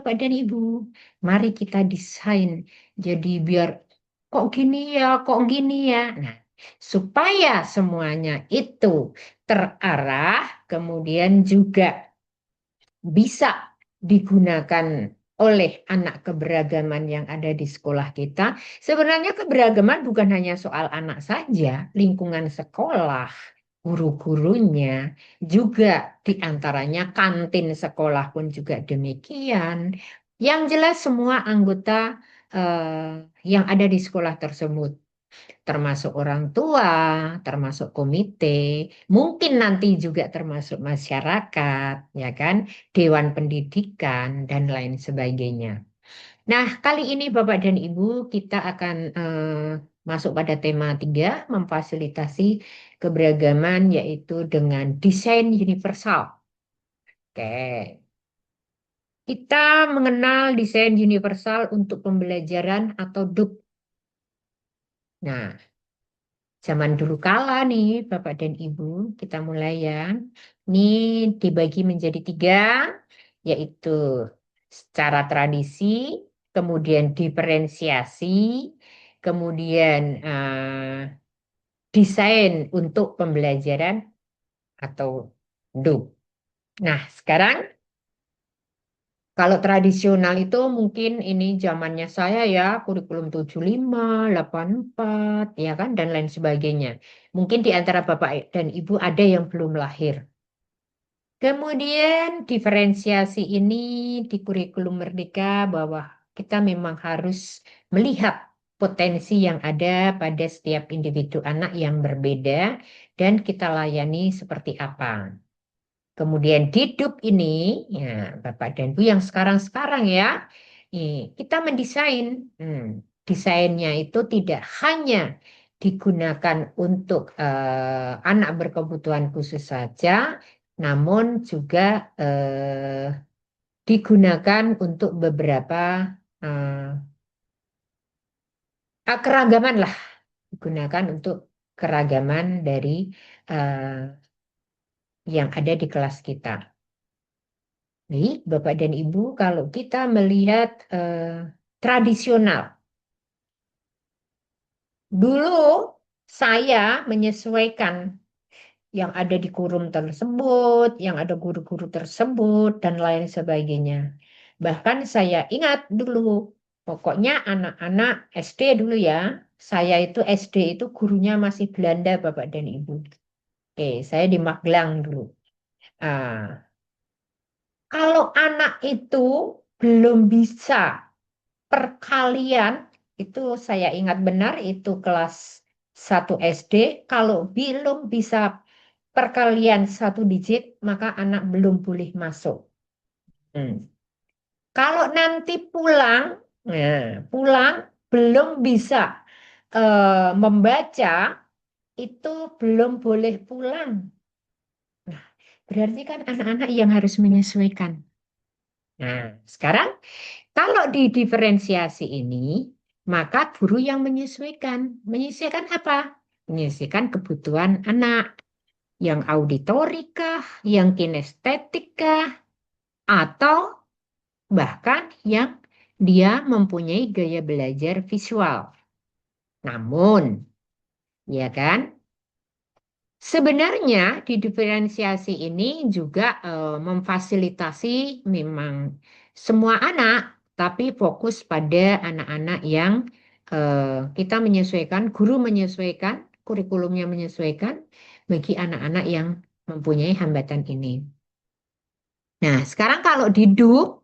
Bapak dan Ibu, mari kita desain. Jadi biar kok gini ya. Nah, supaya semuanya itu terarah, kemudian juga bisa digunakan oleh anak keberagaman yang ada di sekolah kita. Sebenarnya keberagaman bukan hanya soal anak saja, lingkungan sekolah, guru-gurunya, juga diantaranya kantin sekolah pun juga demikian. Yang jelas semua anggota yang ada di sekolah tersebut termasuk orang tua, termasuk komite, mungkin nanti juga termasuk masyarakat, ya kan, dewan pendidikan dan lain sebagainya. Nah, kali ini Bapak dan Ibu kita akan masuk pada tema 3, memfasilitasi keberagaman yaitu dengan desain universal. Oke. Kita mengenal desain universal untuk pembelajaran atau DUP. Nah, zaman dulu kala nih, Bapak dan Ibu, kita mulai ya. Ini dibagi menjadi 3, yaitu secara tradisi, kemudian diferensiasi, kemudian desain untuk pembelajaran atau DUP. Nah, sekarang kalau tradisional itu mungkin ini zamannya saya ya, kurikulum 75, 84, ya kan, dan lain sebagainya. Mungkin di antara Bapak dan Ibu ada yang belum lahir. Kemudian diferensiasi ini di kurikulum Merdeka bahwa kita memang harus melihat potensi yang ada pada setiap individu anak yang berbeda dan kita layani seperti apa. Kemudian di DUP ini, ya Bapak dan Ibu yang sekarang-sekarang ya, kita mendesain. Desainnya itu tidak hanya digunakan untuk anak berkebutuhan khusus saja, namun juga digunakan untuk beberapa eh, keragaman lah, digunakan untuk keragaman dari yang ada di kelas kita. Baik, Bapak dan Ibu, kalau kita melihat tradisional, dulu saya menyesuaikan yang ada di kurum tersebut, yang ada guru-guru tersebut, dan lain sebagainya. Bahkan saya ingat dulu, pokoknya anak-anak SD dulu ya, saya itu SD itu gurunya masih Belanda, Bapak dan Ibu. Oke, saya di Magelang dulu. Ah, kalau anak itu belum bisa perkalian itu saya ingat benar itu kelas 1 SD. Kalau belum bisa perkalian 1 digit, maka anak belum boleh masuk. Hmm. Kalau nanti pulang, pulang belum bisa membaca, itu belum boleh pulang. Nah, berarti kan anak-anak yang harus menyesuaikan. Nah, sekarang kalau di diferensiasi ini, maka guru yang menyesuaikan. Menyesuaikan apa? Menyesuaikan kebutuhan anak. Yang auditorikah, yang kinestetikah, atau bahkan yang dia mempunyai gaya belajar visual. Namun, ya kan, sebenarnya di diferensiasi ini juga memfasilitasi memang semua anak, tapi fokus pada anak-anak yang kita menyesuaikan, guru menyesuaikan, kurikulumnya menyesuaikan bagi anak-anak yang mempunyai hambatan ini. Nah, sekarang kalau di DUP,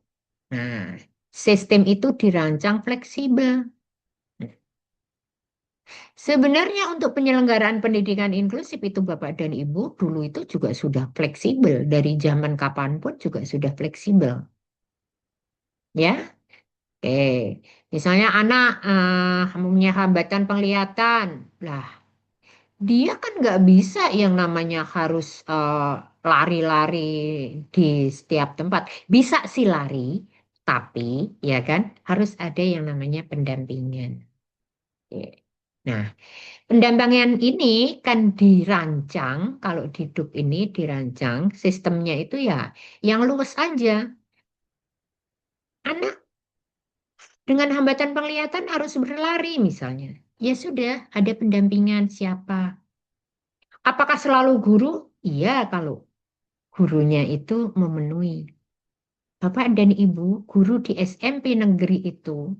nah, sistem itu dirancang fleksibel. Sebenarnya untuk penyelenggaraan pendidikan inklusif itu Bapak dan Ibu dulu itu juga sudah fleksibel. Dari zaman kapanpun juga sudah fleksibel. Ya, oke. Misalnya anak punya hambatan penglihatan. Lah, dia kan nggak bisa yang namanya harus lari-lari di setiap tempat. Bisa sih lari, tapi ya kan harus ada yang namanya pendampingan. Oke. Nah, pendampingan ini kan dirancang, kalau di DUP ini dirancang sistemnya itu ya yang luwes aja. Dengan hambatan penglihatan harus berlari misalnya. Ya sudah, ada pendampingan siapa? Apakah selalu guru? Iya, kalau gurunya itu memenuhi. Bapak dan Ibu, guru di SMP negeri itu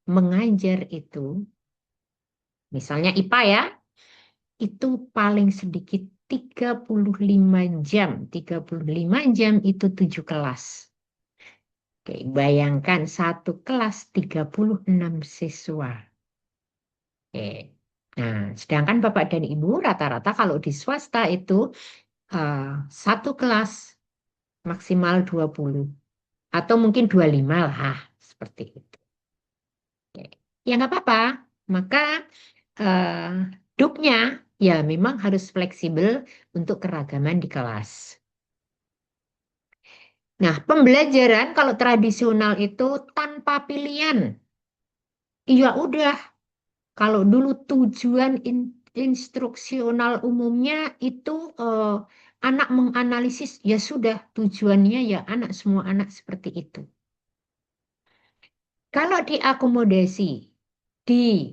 mengajar itu, misalnya IPA ya, itu paling sedikit 35 jam. 35 jam itu 7 kelas. Oke, bayangkan satu kelas 36 siswa. Oke. Nah, sedangkan Bapak dan Ibu rata-rata kalau di swasta itu eh, satu kelas maksimal 20 atau mungkin 25 lah, seperti itu. Oke. Ya nggak apa-apa. Maka eh, dupnya ya memang harus fleksibel untuk keragaman di kelas. Nah, pembelajaran kalau tradisional itu tanpa pilihan. Iya udah, kalau dulu tujuan instruksional umumnya itu anak menganalisis, ya sudah tujuannya ya anak semua anak seperti itu. Kalau diakomodasi, di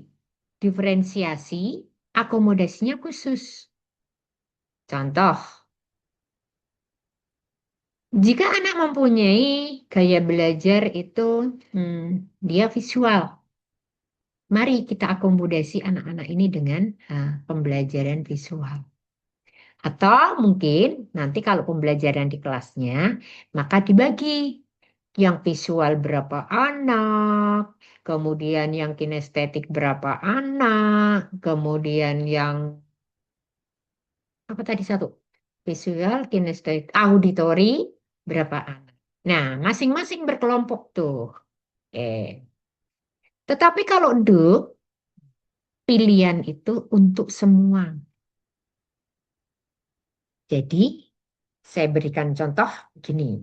diferensiasi, akomodasinya khusus. Contoh, jika anak mempunyai gaya belajar itu hmm, dia visual, mari kita akomodasi anak-anak ini dengan pembelajaran visual. Atau mungkin nanti kalau pembelajaran di kelasnya, maka dibagi yang visual berapa anak, kemudian yang kinestetik berapa anak, kemudian yang apa tadi satu? Visual, kinestetik, auditori berapa anak. Nah, masing-masing berkelompok tuh. Eh, tetapi kalau pilihan itu untuk semua. Jadi, saya berikan contoh gini.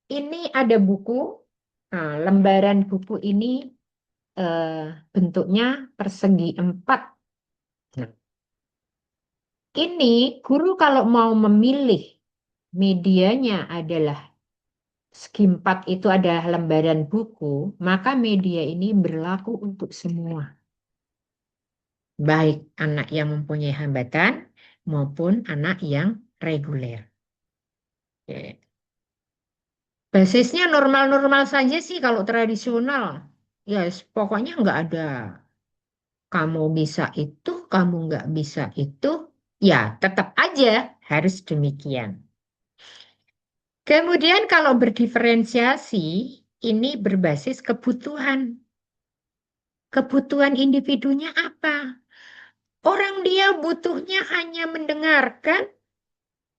Ini ada buku. Nah, lembaran buku ini eh, bentuknya persegi empat. Nah, ini guru kalau mau memilih medianya adalah segi empat itu adalah lembaran buku, maka media ini berlaku untuk semua. Baik anak yang mempunyai hambatan maupun anak yang reguler. Oke. Basisnya normal-normal saja sih kalau tradisional. Ya, pokoknya nggak ada kamu bisa itu, kamu nggak bisa itu, ya tetap aja harus demikian. Kemudian kalau berdiferensiasi, ini berbasis kebutuhan. Kebutuhan individunya apa? Orang dia butuhnya hanya mendengarkan,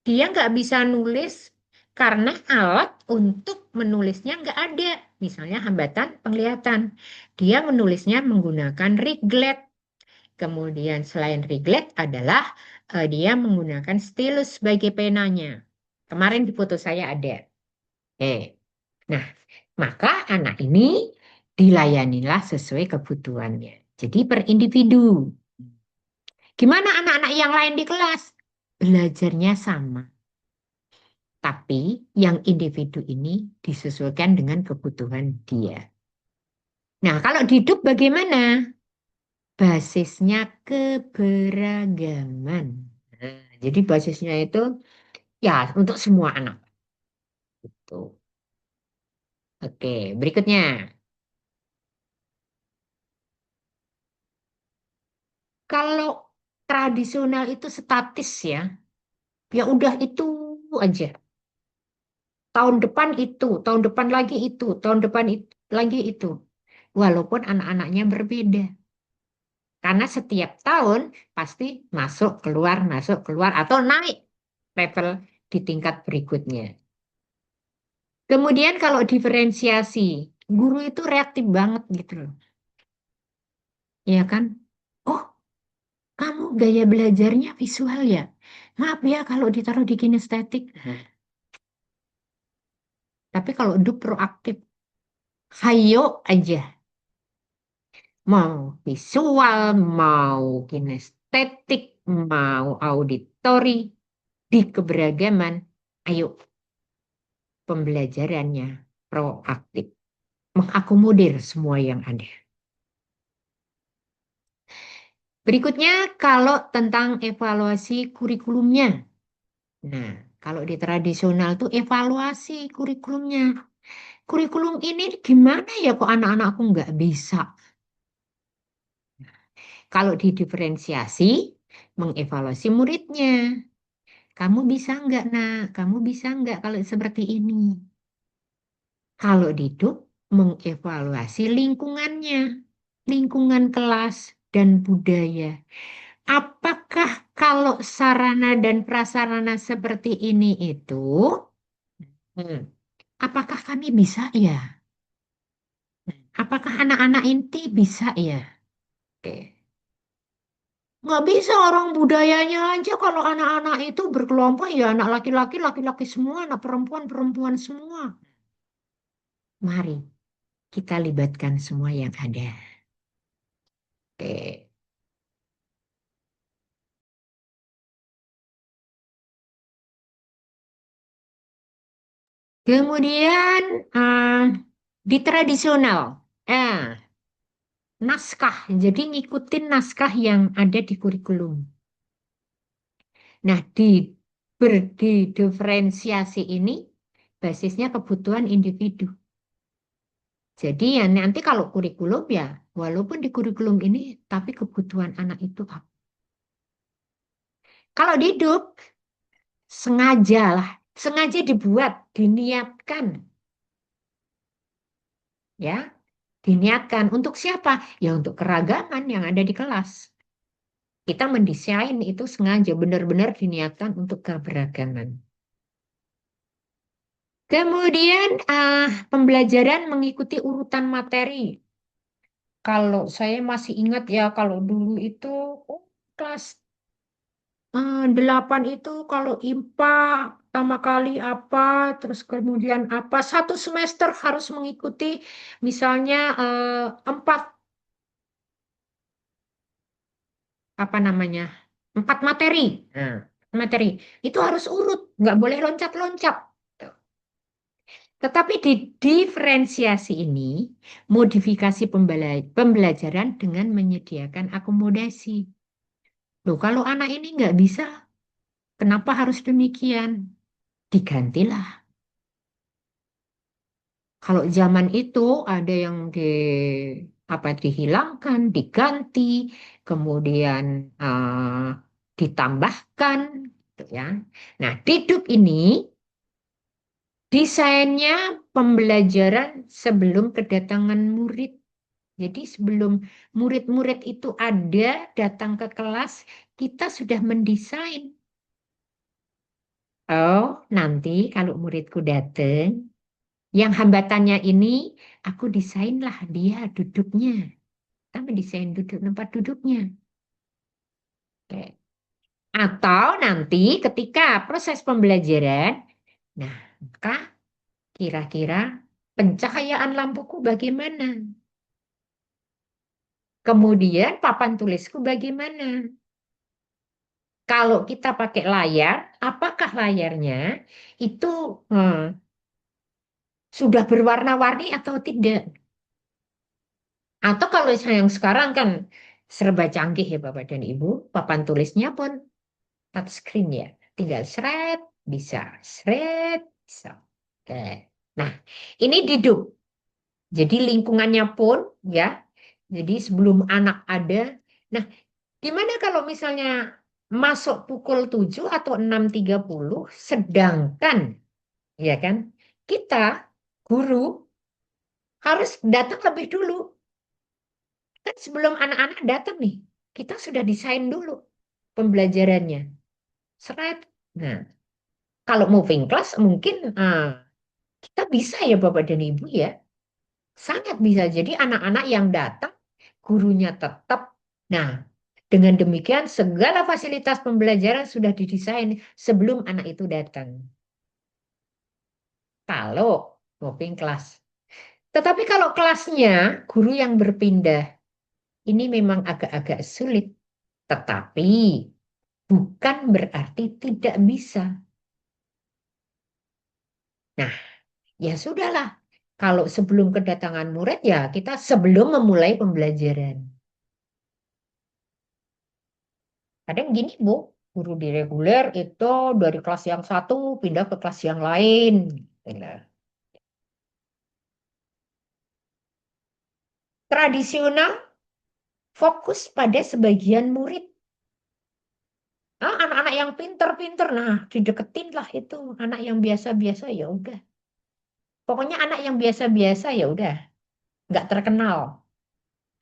dia nggak bisa nulis karena alat untuk menulisnya nggak ada. Misalnya hambatan penglihatan. Dia menulisnya menggunakan riglet. Kemudian selain riglet adalah dia menggunakan stylus sebagai penanya. Kemarin di foto saya ada. Nah, maka anak ini dilayanilah sesuai kebutuhannya. Jadi per individu. Gimana anak-anak yang lain di kelas? Belajarnya sama. Tapi yang individu ini disesuaikan dengan kebutuhan dia. Nah, kalau di hidup bagaimana? Basisnya keberagaman. Nah, jadi basisnya itu ya untuk semua anak. Tuh. Oke, berikutnya. Kalau tradisional itu statis ya, ya udah itu aja. Tahun depan itu, tahun depan lagi itu, tahun depan lagi itu. Walaupun anak-anaknya berbeda. Karena setiap tahun pasti masuk, keluar, atau naik level di tingkat berikutnya. Kemudian kalau diferensiasi, guru itu reaktif banget gitu loh. Ya kan? Oh, kamu gaya belajarnya visual ya? Maaf ya kalau ditaruh di kinestetik. Tapi kalau hidup proaktif, hayo aja. Mau visual, mau kinestetik, mau auditori, di keberagaman, ayo pembelajarannya proaktif, mengakomodir semua yang ada. Berikutnya, kalau tentang evaluasi kurikulumnya. Nah, kalau di tradisional tuh evaluasi kurikulumnya. Kurikulum ini gimana ya kok anak-anakku nggak bisa? Kalau didiferensiasi, mengevaluasi muridnya. Kamu bisa nggak, nak? Kamu bisa nggak kalau seperti ini? Kalau Diduk, mengevaluasi lingkungannya, lingkungan kelas dan budaya. Apakah kalau sarana dan prasarana seperti ini itu, hmm, apakah kami bisa ya? Apakah anak-anak inti bisa ya? Oke. Nggak bisa orang budayanya aja kalau anak-anak itu berkelompok ya anak laki-laki, laki-laki semua, anak perempuan, perempuan semua. Mari kita libatkan semua yang ada. Oke. Kemudian di tradisional, eh, naskah. Jadi ngikutin naskah yang ada di kurikulum. Nah, di diferensiasi ini basisnya kebutuhan individu. Jadi ya nanti kalau kurikulum ya, walaupun di kurikulum ini, tapi kebutuhan anak itu apa? Kalau di hidup, sengaja lah, sengaja dibuat, diniatkan, ya, diniatkan untuk siapa? Ya untuk keragaman yang ada di kelas. Kita mendesain itu sengaja, benar-benar diniatkan untuk keberagaman. Kemudian pembelajaran mengikuti urutan materi. Kalau saya masih ingat ya, kalau dulu itu kelas 8 itu kalau IPA pertama kali apa, terus kemudian apa, satu semester harus mengikuti misalnya 4 apa namanya 4 materi. Nah, materi itu harus urut, nggak boleh loncat-loncat. Tetapi di diferensiasi ini, modifikasi pembelajaran dengan menyediakan akomodasi. Loh, kalau anak ini nggak bisa, kenapa harus demikian? Digantilah. Kalau zaman itu ada yang apa dihilangkan, diganti, kemudian ditambahkan, gitu ya. Nah, Diduk ini desainnya pembelajaran sebelum kedatangan murid. Jadi sebelum murid-murid itu ada datang ke kelas, kita sudah mendesain. Oh, nanti kalau muridku datang, yang hambatannya ini aku desainlah dia duduknya. Kita mendesain duduk tempat duduknya. Oke. Atau nanti ketika proses pembelajaran, nah, maka kira-kira pencahayaan lampuku bagaimana? Kemudian papan tulisku bagaimana? Kalau kita pakai layar, apakah layarnya itu hmm, sudah berwarna-warni atau tidak? Atau kalau yang sekarang kan serba canggih ya Bapak dan Ibu, papan tulisnya pun touchscreen ya. Tinggal bisa. Oke. Nah, ini Diduk. Jadi lingkungannya pun ya. Jadi sebelum anak ada. Nah, gimana kalau misalnya masuk pukul 7 atau 6.30, sedangkan ya kan kita guru harus datang lebih dulu. Kan sebelum anak-anak datang nih, kita sudah desain dulu pembelajarannya. Seret. Nah, kalau moving class mungkin kita bisa ya Bapak dan Ibu ya. Sangat bisa. Jadi anak-anak yang datang, gurunya tetap. Nah, dengan demikian segala fasilitas pembelajaran sudah didesain sebelum anak itu datang. Kalau moving class. Tetapi kalau kelasnya guru yang berpindah, ini memang agak-agak sulit. Tetapi bukan berarti tidak bisa. Nah, ya sudahlah. Kalau sebelum kedatangan murid ya kita sebelum memulai pembelajaran. Kadang gini Bu, guru di reguler itu dari kelas yang satu pindah ke kelas yang lain. Gitu. Tradisional fokus pada sebagian murid. Ah, anak-anak yang pinter-pinter, nah dideketin lah itu. Anak yang biasa-biasa ya udah. Pokoknya anak yang biasa-biasa ya udah, nggak terkenal.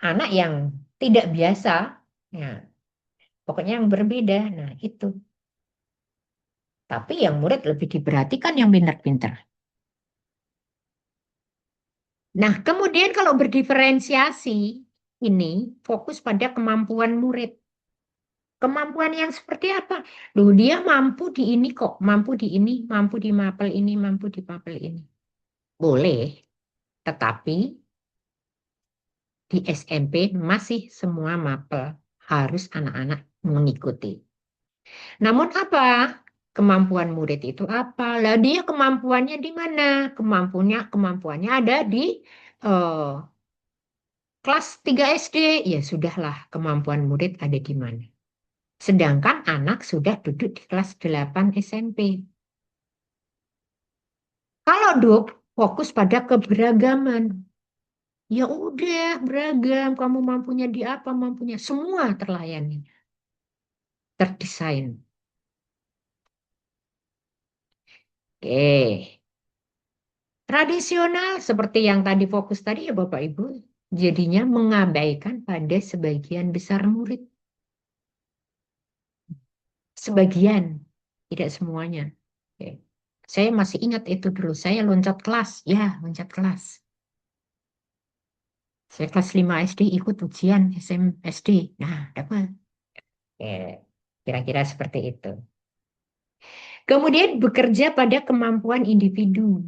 Anak yang tidak biasa, ya pokoknya yang berbeda. Nah itu. Tapi yang murid lebih diperhatikan yang pinter-pinter. Nah kemudian kalau berdiferensiasi, ini fokus pada kemampuan murid. Kemampuan yang seperti apa? Loh, dia mampu di ini kok, mampu di ini, mampu di mapel ini, mampu di mapel ini. Boleh, tetapi di SMP masih semua mapel harus anak-anak mengikuti. Namun apa? Kemampuan murid itu apa? Lah dia kemampuannya di mana? Kemampuannya ada di eh, kelas 3 SD. Ya sudahlah, kemampuan murid ada di mana? Sedangkan anak sudah duduk di kelas 8 SMP. Kalau Dok fokus pada keberagaman, ya udah beragam. Kamu mampunya di apa? Mampunya semua terlayani, terdesain. Oke, tradisional seperti yang tadi fokus tadi ya Bapak Ibu, jadinya mengabaikan pada sebagian besar murid. Sebagian, tidak semuanya. Oke. Saya masih ingat itu dulu, saya loncat kelas, ya loncat kelas. Saya kelas 5 SD ikut ujian SD. Nah, dapat. Oke, kira-kira seperti itu. Kemudian bekerja pada kemampuan individu.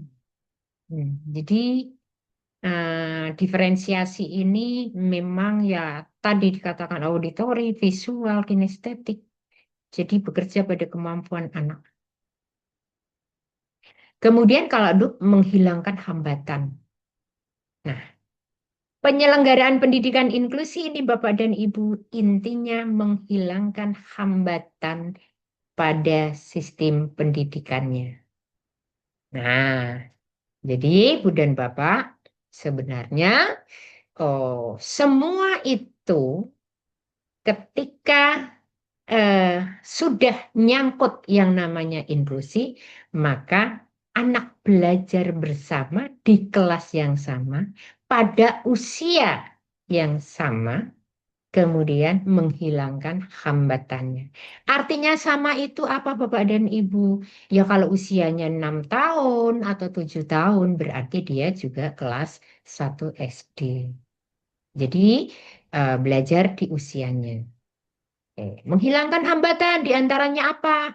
Jadi diferensiasi ini memang ya tadi dikatakan auditori, visual, kinestetik. Jadi bekerja pada kemampuan anak. Kemudian kalau Duk menghilangkan hambatan. Nah, penyelenggaraan pendidikan inklusi ini Bapak dan Ibu intinya menghilangkan hambatan pada sistem pendidikannya. Nah, jadi Ibu dan Bapak sebenarnya semua itu ketika sudah nyangkut yang namanya inklusi, maka anak belajar bersama di kelas yang sama, pada usia yang sama, kemudian menghilangkan hambatannya. Artinya sama itu apa Bapak dan Ibu? Ya kalau usianya 6 tahun atau 7 tahun, berarti dia juga kelas 1 SD. Jadi belajar di usianya. Menghilangkan hambatan diantaranya apa?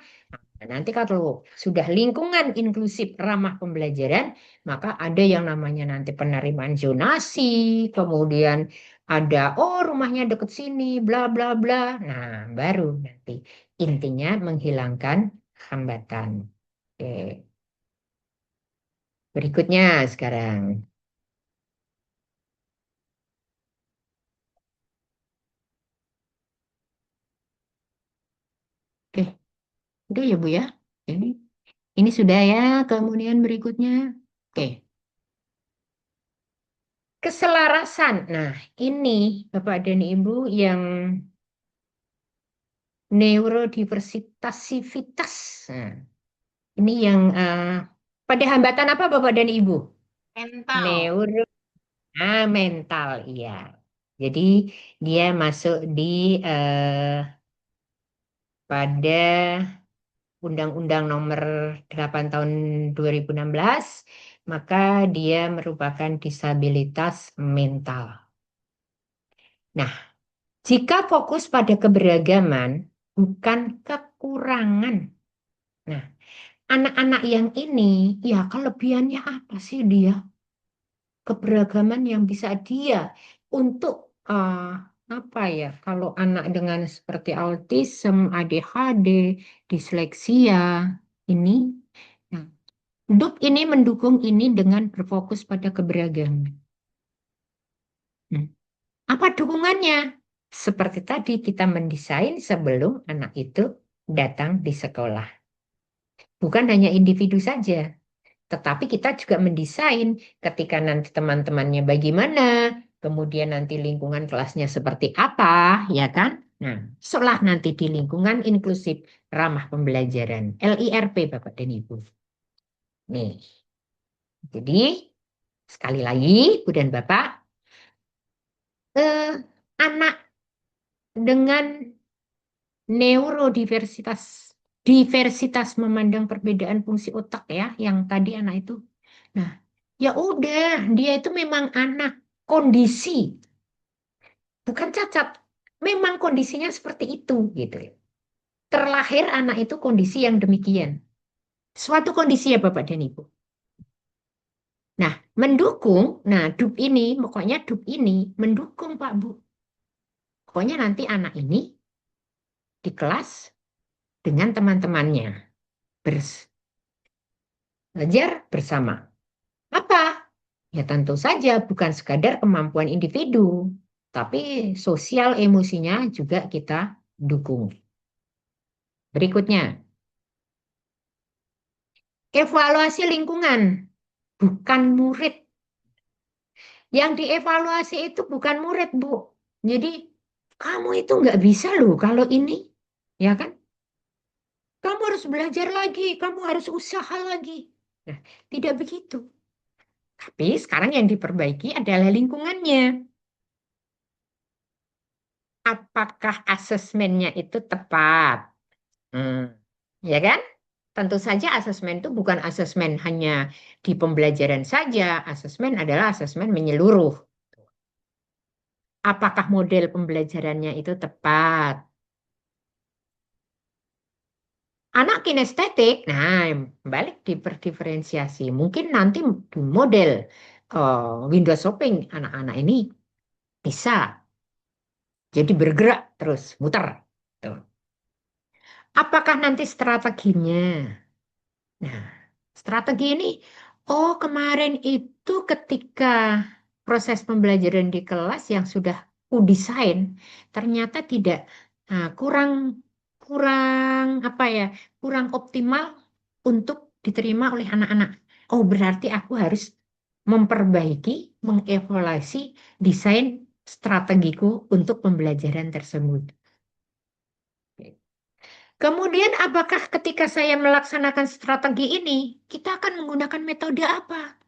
Nah, nanti kalau sudah lingkungan inklusif ramah pembelajaran, maka ada yang namanya nanti penerimaan zonasi, kemudian ada, oh rumahnya deket sini, bla bla bla. Nah, baru nanti intinya menghilangkan hambatan. Oke, berikutnya sekarang. Oke, udah ya Bu ya. Ini, ini sudah ya, kemudian berikutnya. Oke. Keselarasan. Nah, ini Bapak dan Ibu yang neurodiversitasivitas. Nah, ini yang pada hambatan apa Bapak dan Ibu? Mental. Neuro, mental, iya. Jadi dia masuk di pada Undang-Undang Nomor 8 Tahun 2016, maka dia merupakan disabilitas mental. Nah, jika fokus pada keberagaman, bukan kekurangan. Nah, anak-anak yang ini, ya kelebihannya apa sih dia? Keberagaman yang bisa dia untuk apa ya? Kalau anak dengan seperti autism, ADHD, disleksia, ini. Nah, DUP ini mendukung ini dengan berfokus pada keberagaman. Hmm. Apa dukungannya? Seperti tadi kita mendesain sebelum anak itu datang di sekolah. Bukan hanya individu saja, tetapi kita juga mendesain ketika nanti teman-temannya bagaimana, kemudian nanti lingkungan kelasnya seperti apa, ya kan? Nah, seolah nanti di lingkungan inklusif ramah pembelajaran, LIRP Bapak dan Ibu. Nih, jadi sekali lagi, Bu dan Bapak, eh, anak dengan neurodiversitas, diversitas memandang perbedaan fungsi otak ya, yang tadi anak itu. Nah, ya udah, dia itu memang anak kondisi, bukan cacat. Memang kondisinya seperti itu gitu. Terlahir anak itu kondisi yang demikian. Suatu kondisi ya Bapak dan Ibu. Nah, mendukung, nah DUP ini, pokoknya DUP ini mendukung Pak Bu. Pokoknya nanti anak ini di kelas dengan teman-temannya belajar bersama. Apa? Ya tentu saja bukan sekadar kemampuan individu, tapi sosial emosinya juga kita dukung. Berikutnya, evaluasi lingkungan, bukan murid. Yang dievaluasi itu bukan murid, Bu. Jadi, kamu itu nggak bisa loh kalau ini. Ya kan? Kamu harus belajar lagi, kamu harus usaha lagi. Nah, tidak begitu. Tapi sekarang yang diperbaiki adalah lingkungannya. Apakah asesmennya itu tepat? Hmm. Ya kan? Tentu saja asesmen itu bukan asesmen hanya di pembelajaran saja. Asesmen adalah asesmen menyeluruh. Apakah model pembelajarannya itu tepat? Anak kinestetik, nah balik diperdiferensiasi. Mungkin nanti di model window shopping anak-anak ini bisa jadi bergerak terus muter. Tuh. Apakah nanti strateginya? Nah, strategi ini, oh kemarin itu ketika proses pembelajaran di kelas yang sudah kudesain, ternyata tidak, kurang kurang apa ya, kurang optimal untuk diterima oleh anak-anak. Oh berarti aku harus memperbaiki, mengevaluasi desain strategiku untuk pembelajaran tersebut. Kemudian, apakah ketika saya melaksanakan strategi ini, kita akan menggunakan metode apa?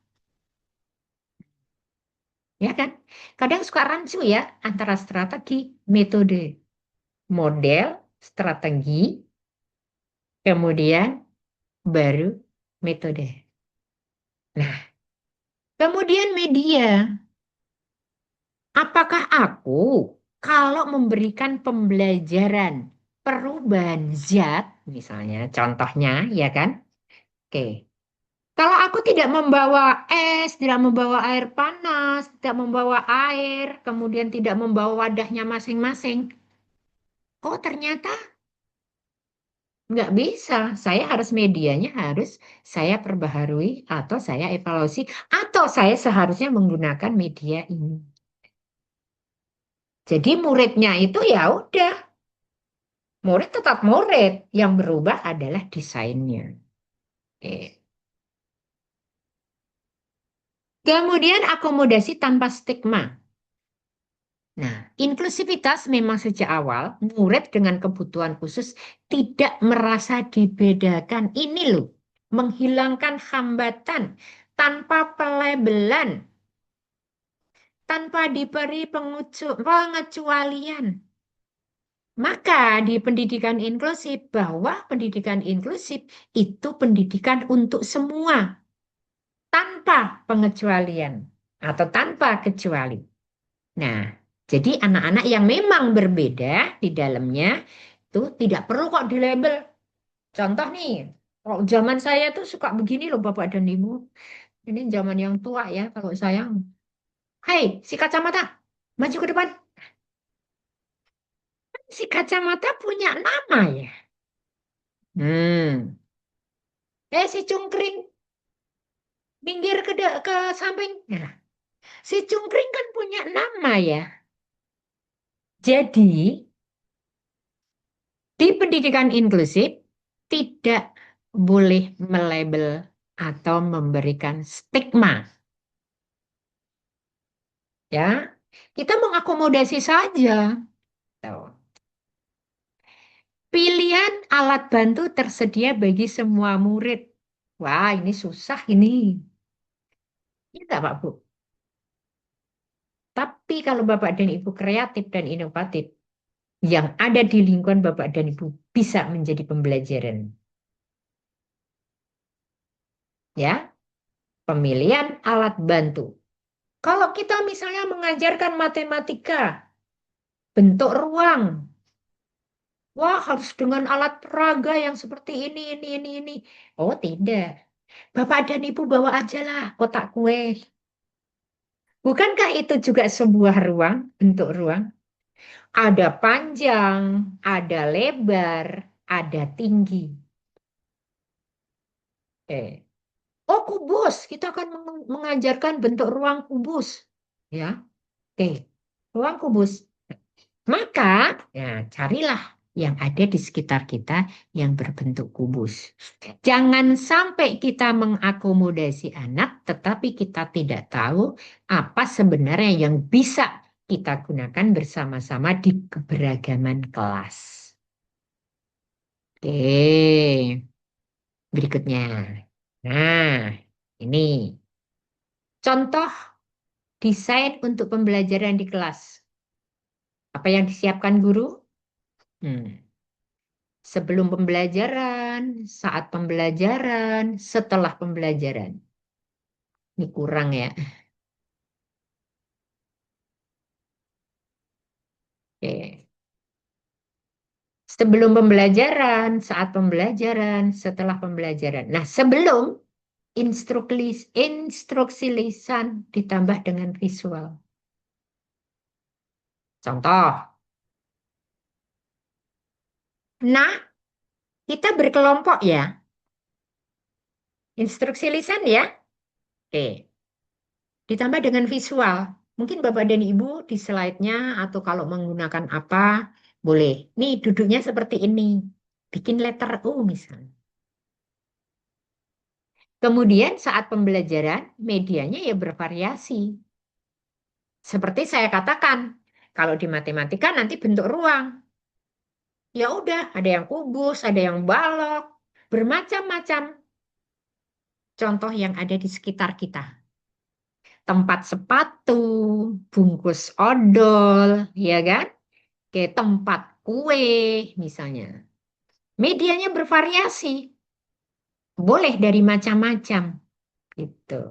Ya kan? Kadang suka rancu ya antara strategi, metode, model, strategi, kemudian baru metode. Nah, kemudian media. Apakah aku kalau memberikan pembelajaran perubahan zat, misalnya contohnya, ya kan? Oke. Kalau aku tidak membawa es, tidak membawa air panas, tidak membawa air, kemudian tidak membawa wadahnya masing-masing, oh ternyata nggak bisa. Saya harus medianya harus saya perbaharui atau saya evaluasi atau saya seharusnya menggunakan media ini. Jadi muridnya itu ya udah, murid tetap murid, yang berubah adalah desainnya. Oke. Kemudian akomodasi tanpa stigma. Nah, inklusivitas memang sejak awal murid dengan kebutuhan khusus tidak merasa dibedakan. Ini loh, menghilangkan hambatan tanpa pelabelan, tanpa diberi pengecualian. Maka di pendidikan inklusif, bahwa pendidikan inklusif itu pendidikan untuk semua, tanpa pengecualian atau tanpa kecuali. Nah, jadi anak-anak yang memang berbeda di dalamnya itu tidak perlu kok dilabel. Contoh nih, kalau zaman saya tuh suka begini loh Bapak dan Ibu. Ini zaman yang tua ya kalau saya. Hai, si kacamata, maju ke depan. Si kacamata punya nama ya. Hmm. Si cungkring. minggir ke samping. Nah, si cungkring kan punya nama ya. Jadi, di pendidikan inklusif tidak boleh melabel atau memberikan stigma, ya. Kita mengakomodasi saja. Tuh. Pilihan alat bantu tersedia bagi semua murid. Wah, ini susah ini. Iya nggak, Pak Bu? Tapi kalau Bapak dan Ibu kreatif dan inovatif, yang ada di lingkungan Bapak dan Ibu bisa menjadi pembelajaran. Ya, pemilihan alat bantu. Kalau kita misalnya mengajarkan matematika, bentuk ruang, wah harus dengan alat peraga yang seperti ini. Oh tidak, Bapak dan Ibu bawa aja lah kotak kue. Bukankah itu juga sebuah ruang, bentuk ruang? Ada panjang, ada lebar, ada tinggi. Eh. Oh, kubus. Kita akan mengajarkan bentuk ruang kubus. Ya, oke. Ruang kubus. Maka, ya, carilah yang ada di sekitar kita yang berbentuk kubus. Jangan sampai kita mengakomodasi anak, tetapi kita tidak tahu apa sebenarnya yang bisa kita gunakan bersama-sama di keberagaman kelas. Oke, berikutnya. Nah, ini contoh desain untuk pembelajaran di kelas. Apa yang disiapkan guru? Hmm. Sebelum pembelajaran, saat pembelajaran, setelah pembelajaran. Ini kurang ya. Oke. Sebelum pembelajaran, saat pembelajaran, setelah pembelajaran. Nah, sebelum instruksi lisan ditambah dengan visual. Contoh. Nah, kita berkelompok ya. Instruksi lisan ya. Oke. Ditambah dengan visual. Mungkin Bapak dan Ibu di slide-nya atau kalau menggunakan apa, boleh. Nih duduknya seperti ini. Bikin letter U misalnya. Kemudian saat pembelajaran, medianya ya bervariasi. Seperti saya katakan, kalau di matematika nanti bentuk ruang. Ya udah, ada yang kubus, ada yang balok, bermacam-macam contoh yang ada di sekitar kita. Tempat sepatu, bungkus odol, ya kan? Kayak tempat kue misalnya. Medianya bervariasi, boleh dari macam-macam gitu.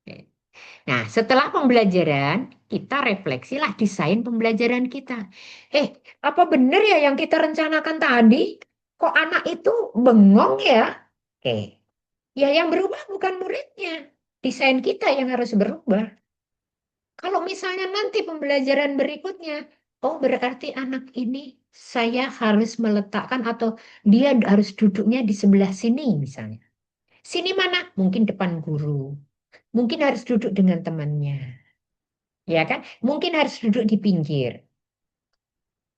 Oke. Nah, setelah pembelajaran, kita refleksilah desain pembelajaran kita. Apa benar ya yang kita rencanakan tadi? Kok anak itu bengong ya? Oke. Ya yang berubah bukan muridnya. Desain kita yang harus berubah. Kalau misalnya nanti pembelajaran berikutnya, oh berarti anak ini saya harus meletakkan atau dia harus duduknya di sebelah sini misalnya. Sini mana? Mungkin depan guru. Mungkin harus duduk dengan temannya. Ya kan? Mungkin harus duduk di pinggir.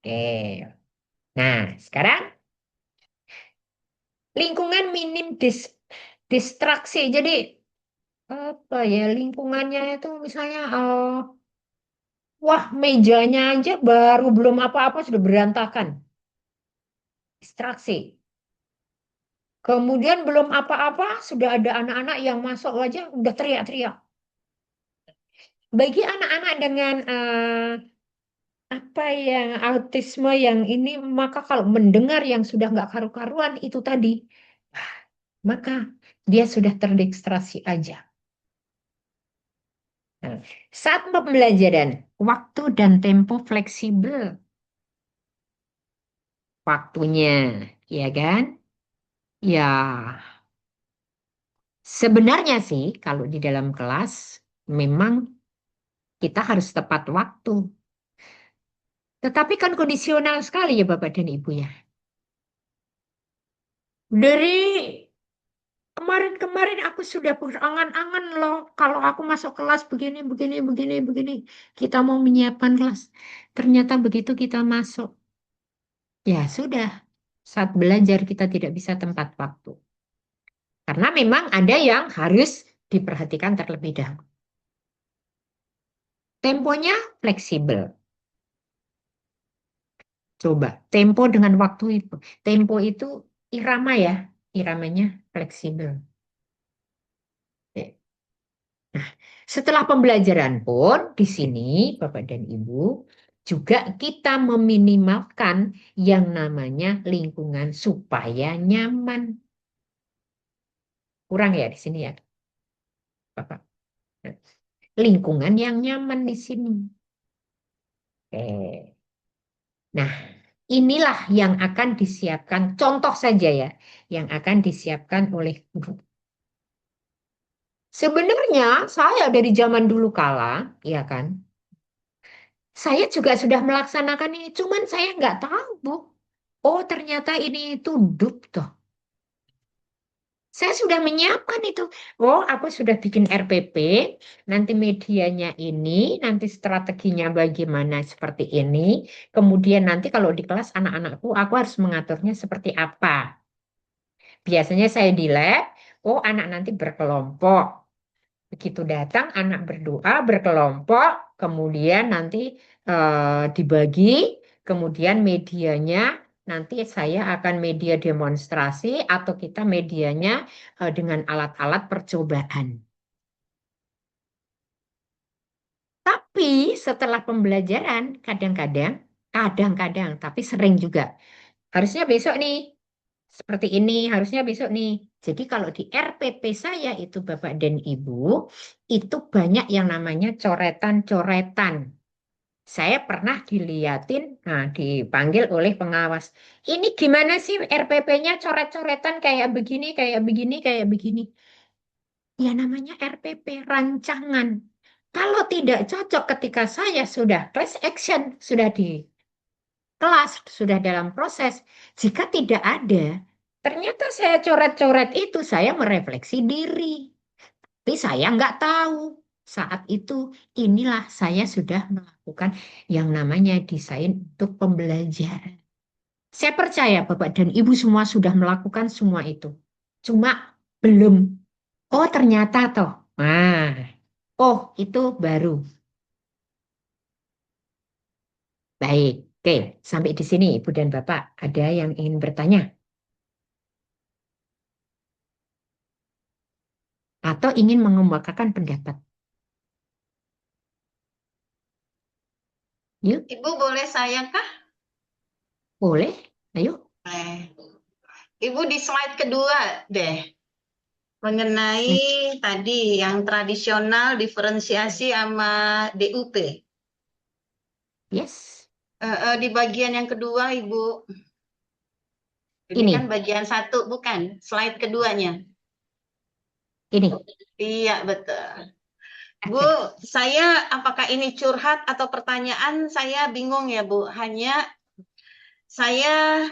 Oke. Nah, sekarang lingkungan minim distraksi. Jadi apa ya lingkungannya itu misalnya wah, mejanya aja baru belum apa-apa sudah berantakan. Distraksi. Kemudian belum apa-apa sudah ada anak-anak yang masuk aja udah teriak-teriak. Bagi anak-anak dengan apa yang autisme yang ini, maka kalau mendengar yang sudah nggak karu-karuan itu tadi, maka dia sudah terdistraksi aja. Nah, saat pembelajaran, waktu dan tempo fleksibel waktunya, ya kan? Ya, sebenarnya sih kalau di dalam kelas memang kita harus tepat waktu. Tetapi kan kondisional sekali ya Bapak dan Ibu ya. Dari Kemarin-kemarin aku sudah berangan-angan loh. Kalau aku masuk kelas begini, begini, begini, begini. Kita mau menyiapkan kelas. Ternyata begitu kita masuk. Ya sudah. Saat belajar kita tidak bisa tempat waktu. Karena memang ada yang harus diperhatikan terlebih dahulu. Temponya fleksibel. Coba, tempo dengan waktu itu. Tempo itu irama ya. Iramanya fleksibel. Nah, setelah pembelajaran pun di sini, Bapak dan Ibu, juga kita meminimalkan yang namanya lingkungan supaya nyaman. Kurang ya di sini ya, Bapak. Nah, lingkungan yang nyaman di sini. Oke. Nah, inilah yang akan disiapkan, contoh saja ya, yang akan disiapkan oleh guru. Sebenarnya saya dari zaman dulu kala, ya kan, saya juga sudah melaksanakan ini, cuman saya nggak tahu, Bu. Oh, ternyata ini itu dup toh. Saya sudah menyiapkan itu. Oh, aku sudah bikin RPP, nanti medianya ini, nanti strateginya bagaimana seperti ini. Kemudian nanti kalau di kelas anak-anakku, aku harus mengaturnya seperti apa. Biasanya saya di lab, oh anak nanti berkelompok. Begitu datang anak berdoa berkelompok, kemudian nanti dibagi, kemudian medianya nanti saya akan media demonstrasi atau kita medianya dengan alat-alat percobaan. Tapi setelah pembelajaran kadang-kadang, tapi sering juga. Harusnya besok nih, seperti ini, harusnya besok nih. Jadi kalau di RPP saya itu Bapak dan Ibu, itu banyak yang namanya coretan-coretan. Saya pernah diliatin, nah dipanggil oleh pengawas. Ini gimana sih RPP-nya coret-coretan kayak begini, kayak begini, kayak begini. Ya namanya RPP, rancangan. Kalau tidak cocok ketika saya sudah class action, sudah di kelas, sudah dalam proses. Jika tidak ada, ternyata saya coret-coret itu, saya merefleksi diri. Tapi saya nggak tahu. Saat itu, inilah saya sudah melakukan yang namanya desain untuk pembelajaran. Saya percaya Bapak dan Ibu semua sudah melakukan semua itu. Cuma belum. Oh, ternyata toh. Nah, oh, itu baru. Baik. Oke, sampai di sini Ibu dan Bapak. Ada yang ingin bertanya? Atau ingin mengemukakan pendapat? Yuk, Ibu boleh saya kah? boleh. Ayo. Eh, Ibu di slide kedua deh, mengenai tadi yang tradisional diferensiasi sama DUP. Yes. Di bagian yang kedua, Ibu. Ini kan Ini, bagian satu, bukan? Slide keduanya. ini. Iya, betul. Bu, saya apakah ini curhat atau pertanyaan? Saya bingung ya, Bu. Hanya saya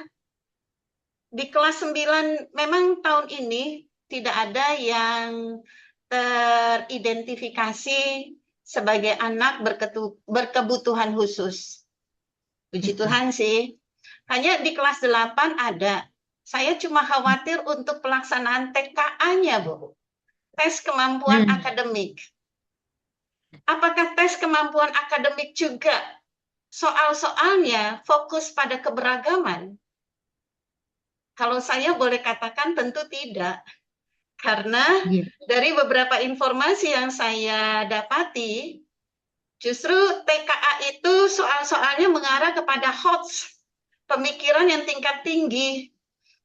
di kelas 9 memang tahun ini tidak ada yang teridentifikasi sebagai anak berkebutuhan khusus. Puji Tuhan sih. Hanya di kelas 8 ada. Saya cuma khawatir untuk pelaksanaan TKA-nya, Bu. Tes kemampuan Hmm. akademik. Apakah tes kemampuan akademik juga soal-soalnya fokus pada keberagaman? Kalau saya boleh katakan tentu tidak. Karena Iya. dari beberapa informasi yang saya dapati, justru TKA itu soal-soalnya mengarah kepada HOTS, pemikiran yang tingkat tinggi.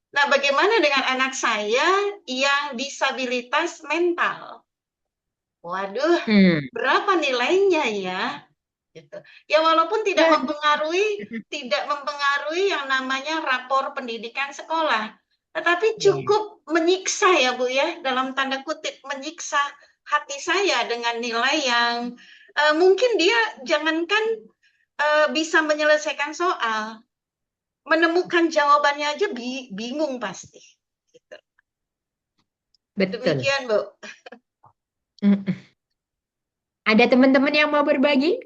Nah, bagaimana dengan anak saya yang disabilitas mental? Waduh, Hmm. berapa nilainya ya? Gitu. Ya walaupun Ya. tidak mempengaruhi yang namanya rapor pendidikan sekolah, tetapi Ya. cukup menyiksa ya Bu ya, dalam tanda kutip menyiksa hati saya dengan nilai yang mungkin dia jangankan bisa menyelesaikan soal, menemukan jawabannya aja bingung pasti. Gitu. Betul. Demikian, Bu. Mm. Ada teman-teman yang mau berbagi?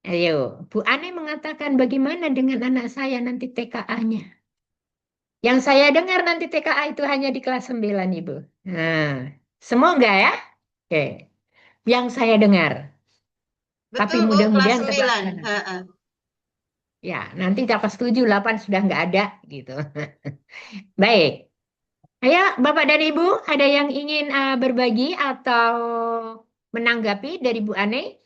Ayo, Bu Ane mengatakan bagaimana dengan anak saya nanti TKA-nya? Yang saya dengar nanti TKA itu hanya di kelas 9, Ibu. Nah, semua enggak ya? Oke. Yang saya dengar. Tapi Betul, Bu, kelas mudah-mudahan 9. terlaksana. Heeh. Ya, nanti kelas 7, 8 sudah enggak ada gitu. Baik. Ayo, Bapak dan Ibu, ada yang ingin berbagi atau menanggapi dari Bu Ane?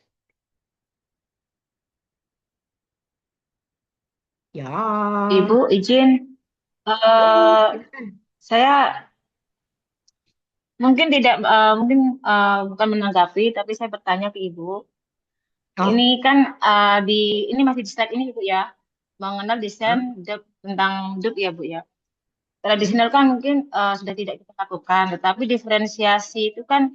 Ya, Ibu izin, boleh, eh, silakan. saya mungkin tidak mungkin bukan menanggapi, tapi saya bertanya ke Ibu. Ini Oh, kan ini masih di slide ini Ibu ya, mengenal desain hmm, tentang DUP ya Bu ya. hmm, Tradisional kan mungkin sudah tidak kita lakukan, tetapi diferensiasi itu kan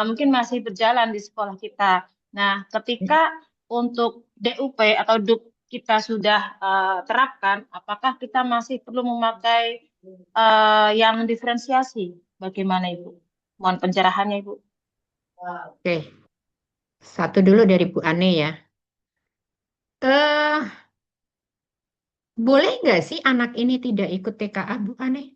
mungkin masih berjalan di sekolah kita. Nah, ketika hmm. untuk DUP atau DUP kita sudah terapkan, apakah kita masih perlu memakai yang diferensiasi? Bagaimana Ibu? Mohon pencerahannya Ibu. Oke, satu dulu dari Bu Ane ya. Eh, boleh nggak sih anak ini tidak ikut TKA, Bu Ane?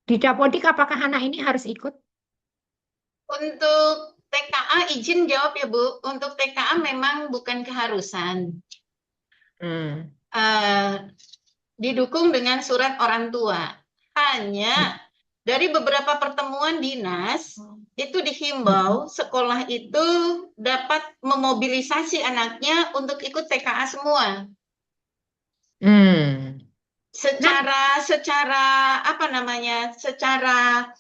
Di Dapodik, apakah anak ini harus ikut? Untuk TKA izin jawab ya, Bu. Untuk TKA memang bukan keharusan. Hmm. Eh, Didukung dengan surat orang tua. Hanya dari beberapa pertemuan dinas itu dihimbau Hmm. sekolah itu dapat memobilisasi anaknya untuk ikut TKA semua. Hmm. Nah, Secara apa namanya? Secara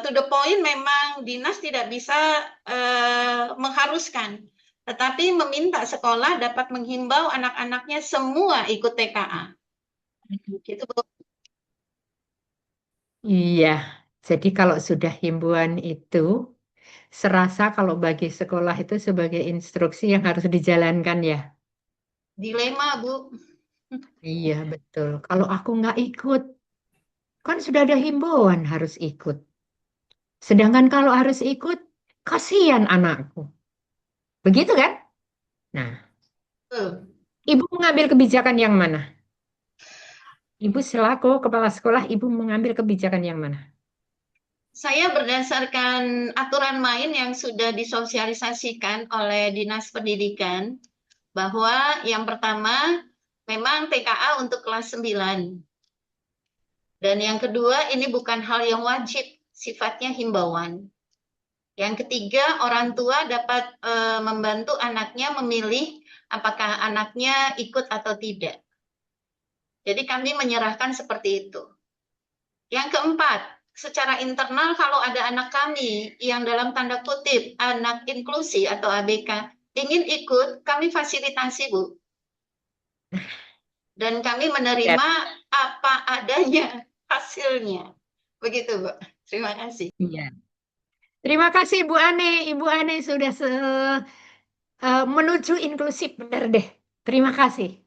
to the point memang dinas tidak bisa mengharuskan, tetapi meminta sekolah dapat menghimbau anak-anaknya semua ikut TKA. Gitu, Bu. iya. Jadi kalau sudah himbauan itu, serasa kalau bagi sekolah itu sebagai instruksi yang harus dijalankan ya. Dilema, Bu. Iya, betul. Kalau aku nggak ikut, kan sudah ada himbauan harus ikut. Sedangkan kalau harus ikut, kasihan anakku. Begitu kan? Nah, Tuh. ibu mengambil kebijakan yang mana? Ibu selaku kepala sekolah, ibu mengambil kebijakan yang mana? Saya berdasarkan aturan main yang sudah disosialisasikan oleh Dinas Pendidikan bahwa yang pertama memang TKA untuk kelas 9. Dan yang kedua ini bukan hal yang wajib, sifatnya himbauan. Yang ketiga, orang tua dapat membantu anaknya memilih apakah anaknya ikut atau tidak. Jadi kami menyerahkan seperti itu. Yang keempat, secara internal kalau ada anak kami yang dalam tanda kutip anak inklusi atau ABK ingin ikut, kami fasilitasi, Bu. Dan kami Ya. menerima apa adanya hasilnya. Begitu, Bu. Terima kasih. Iya. Terima kasih Ibu Ane. Ibu Ane sudah menuju inklusif, benar deh. Terima kasih.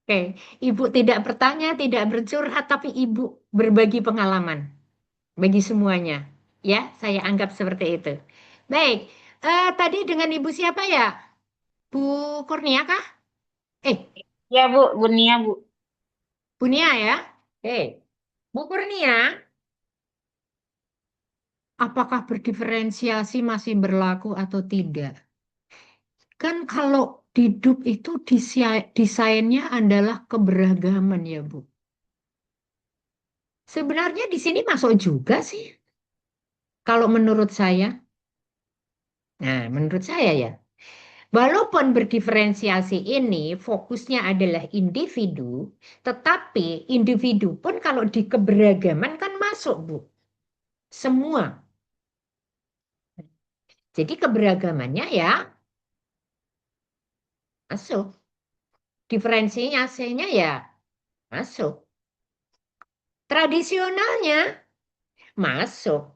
Oke, Ibu tidak bertanya, tidak bercurhat, tapi Ibu berbagi pengalaman bagi semuanya. Ya, saya anggap seperti itu. Baik, tadi dengan Ibu siapa ya? Bu Kurnia kah? Eh, Ya Bu, Bunia Bu. Bu Nia ya? Oke, Bu Kurnia, apakah berdiferensiasi masih berlaku atau tidak? Kan kalau hidup itu desainnya adalah keberagaman ya, Bu. Sebenarnya di sini masuk juga sih, kalau menurut saya. Nah, menurut saya ya, walaupun berdiferensiasi ini fokusnya adalah individu, tetapi individu pun kalau di keberagaman kan masuk, Bu. Semua. Jadi keberagamannya ya masuk. Diferensiasinya ya masuk. Tradisionalnya masuk.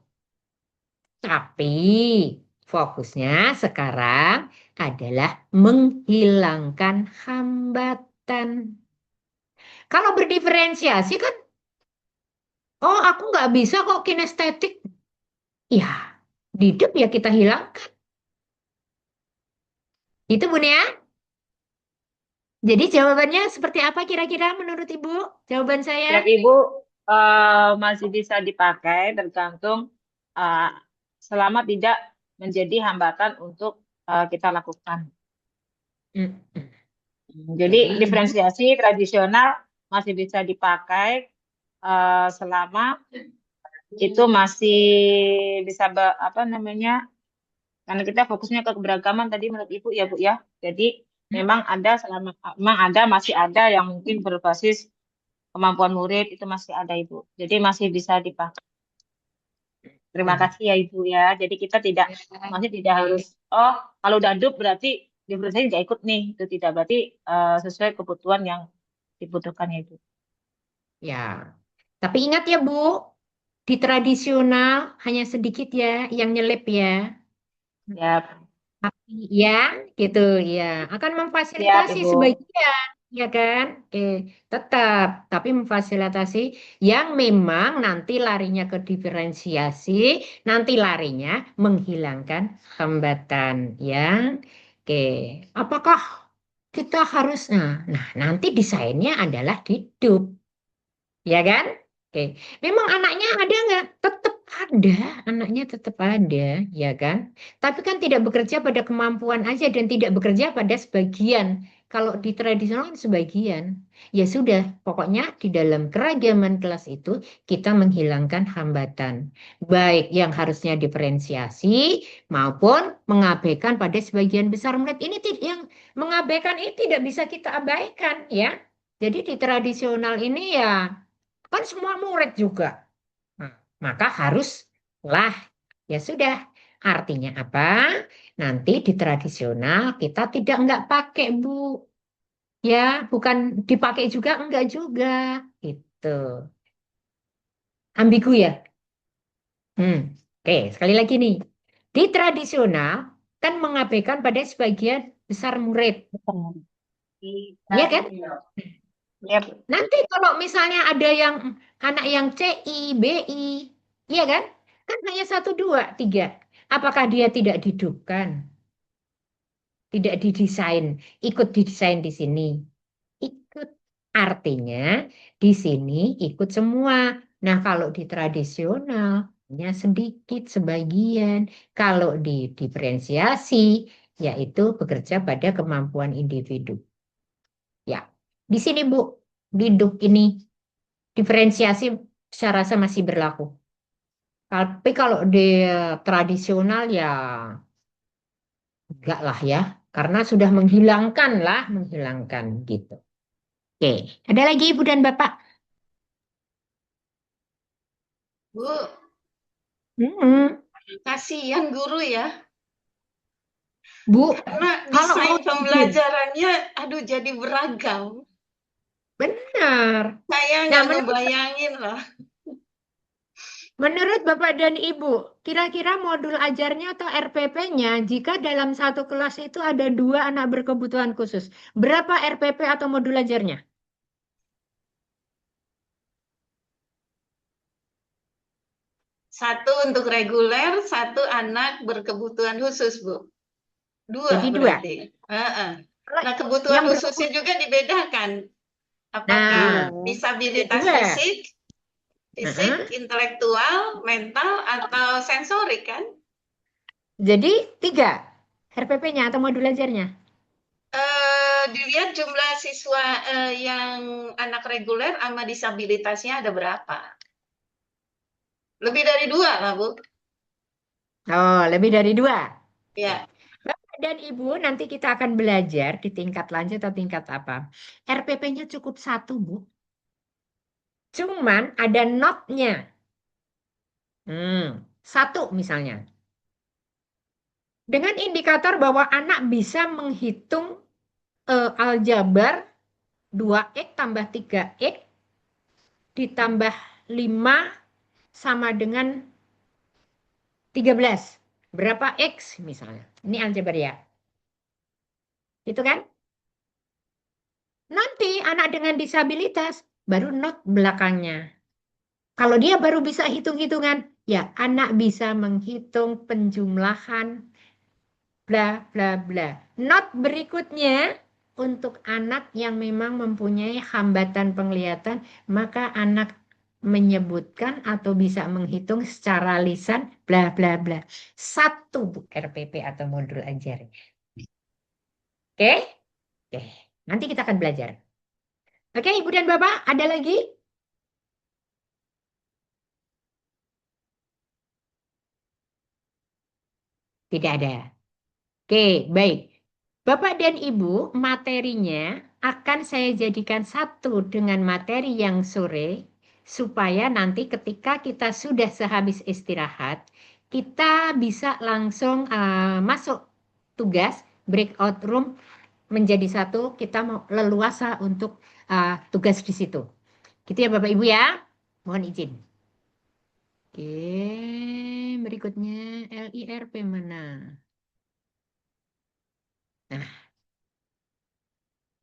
Tapi fokusnya sekarang adalah menghilangkan hambatan. Kalau berdiferensiasi kan Oh, aku nggak bisa kok kinestetik. Ya, hidup ya kita hilangkan. Itu Bun ya. Jadi jawabannya seperti apa kira-kira menurut Ibu? Jawaban saya? Siap Ibu, masih bisa dipakai tergantung eh, selama tidak menjadi hambatan untuk kita lakukan. Hmm, hmm. Jadi Jadi Ibu, diferensiasi tradisional masih bisa dipakai selama itu masih bisa apa namanya, karena kita fokusnya ke keberagaman tadi menurut Ibu ya Bu ya. Jadi memang ada masih ada yang mungkin berbasis kemampuan murid itu masih ada Ibu. Jadi masih bisa dipakai. Terima nah, kasih ya Ibu ya. Jadi kita masih tidak harus, oh kalau udah dub berarti diferensiasi nggak ikut nih. Itu tidak berarti sesuai kebutuhan yang dibutuhkan ya Ibu. ya. Tapi ingat ya Bu, di tradisional hanya sedikit ya yang nyelip ya. Siap, Ya, gitu ya. Akan siap memfasilitasi Ibu. sebagian, ya kan? Tetap, tapi memfasilitasi yang memang nanti larinya ke diferensiasi, nanti larinya menghilangkan hambatan, ya. Oke, apakah kita harus, nah nanti desainnya adalah hidup. Ya kan? Oke. Memang anaknya ada nggak? Tetap ada, anaknya tetap ada, ya kan? Tapi kan tidak bekerja pada kemampuan aja dan tidak bekerja pada sebagian. Kalau di tradisional kan sebagian. Ya sudah, pokoknya di dalam keragaman kelas itu kita menghilangkan hambatan. Baik yang harusnya diferensiasi maupun mengabaikan pada sebagian besar murid. Ini yang mengabaikan ini tidak bisa kita abaikan, ya. Jadi di tradisional ini ya kan semua murid juga. Nah, maka haruslah ya sudah. Artinya apa? Nanti di tradisional kita tidak nggak pakai Bu. Ya, bukan dipakai juga enggak juga. Gitu. Ambigu ya. Hmm. Oke, sekali lagi nih. Di tradisional kan mengabaikan pada sebagian besar murid. Betul. Ya kan? Siap. Nanti kalau misalnya ada yang anak yang CI, BI, iya kan? Kan hanya satu, dua, tiga. Apakah dia tidak dihidupkan? Tidak didesain, ikut didesain di sini. Ikut. Artinya di sini ikut semua. Nah, kalau di tradisional hanya sedikit, sebagian. Kalau di diferensiasi, yaitu bekerja pada kemampuan individu. Ya, di sini Bu, hidup ini diferensiasi saya rasa masih berlaku. Tapi kalau di tradisional ya enggak lah ya, karena sudah menghilangkan lah, menghilangkan gitu. Oke, ada lagi Ibu dan Bapak? Bu, Hmm, kasihan guru ya. Bu, Karena kalau mau desain jujur, pembelajarannya, aduh jadi beragam. benar. Saya Nah, nggak ngebayangin loh. menurut Bapak dan Ibu, kira-kira modul ajarnya atau RPP-nya jika dalam satu kelas itu ada dua anak berkebutuhan khusus, berapa RPP atau modul ajarnya? Satu untuk reguler, satu anak berkebutuhan khusus, Bu. Dua Jadi dua. berarti. Heeh. Kalau Nah, kebutuhan yang khususnya berkebutuhan, juga dibedakan. Apakah nah, Iya. ada disabilitas dua. fisik, Heeh. intelektual, mental, atau sensorik kan? Jadi tiga RPP-nya atau modul ajarnya. Dilihat jumlah siswa yang anak reguler sama disabilitasnya ada berapa? Lebih dari dua lah, Bu. Oh, lebih dari dua. Oke. Ya, Bapak dan Ibu, nanti kita akan belajar di tingkat lanjut atau tingkat apa. RPP-nya cukup satu, Bu. Cuman ada notnya. Satu misalnya. Dengan indikator bahwa anak bisa menghitung aljabar 2x tambah 3x ditambah 5 sama dengan 13. Berapa X misalnya. Ini aljabar ya. Gitu kan? Nanti anak dengan disabilitas baru not belakangnya. Kalau dia baru bisa hitung-hitungan, ya anak bisa menghitung penjumlahan bla bla bla. Not berikutnya untuk anak yang memang mempunyai hambatan penglihatan, maka anak menyebutkan atau bisa menghitung secara lisan bla bla bla. Satu Bu RPP atau modul ajar. Oke? Oke. Nanti kita akan belajar. Oke, Ibu dan Bapak, ada lagi? Tidak ada. Oke, baik. Bapak dan Ibu, materinya akan saya jadikan satu dengan materi yang sore, supaya nanti ketika kita sudah sehabis istirahat, kita bisa langsung masuk tugas breakout room menjadi satu, kita mau leluasa untuk tugas di situ. Gitu ya Bapak Ibu ya. Mohon izin. Oke, berikutnya LIRP mana? Nah,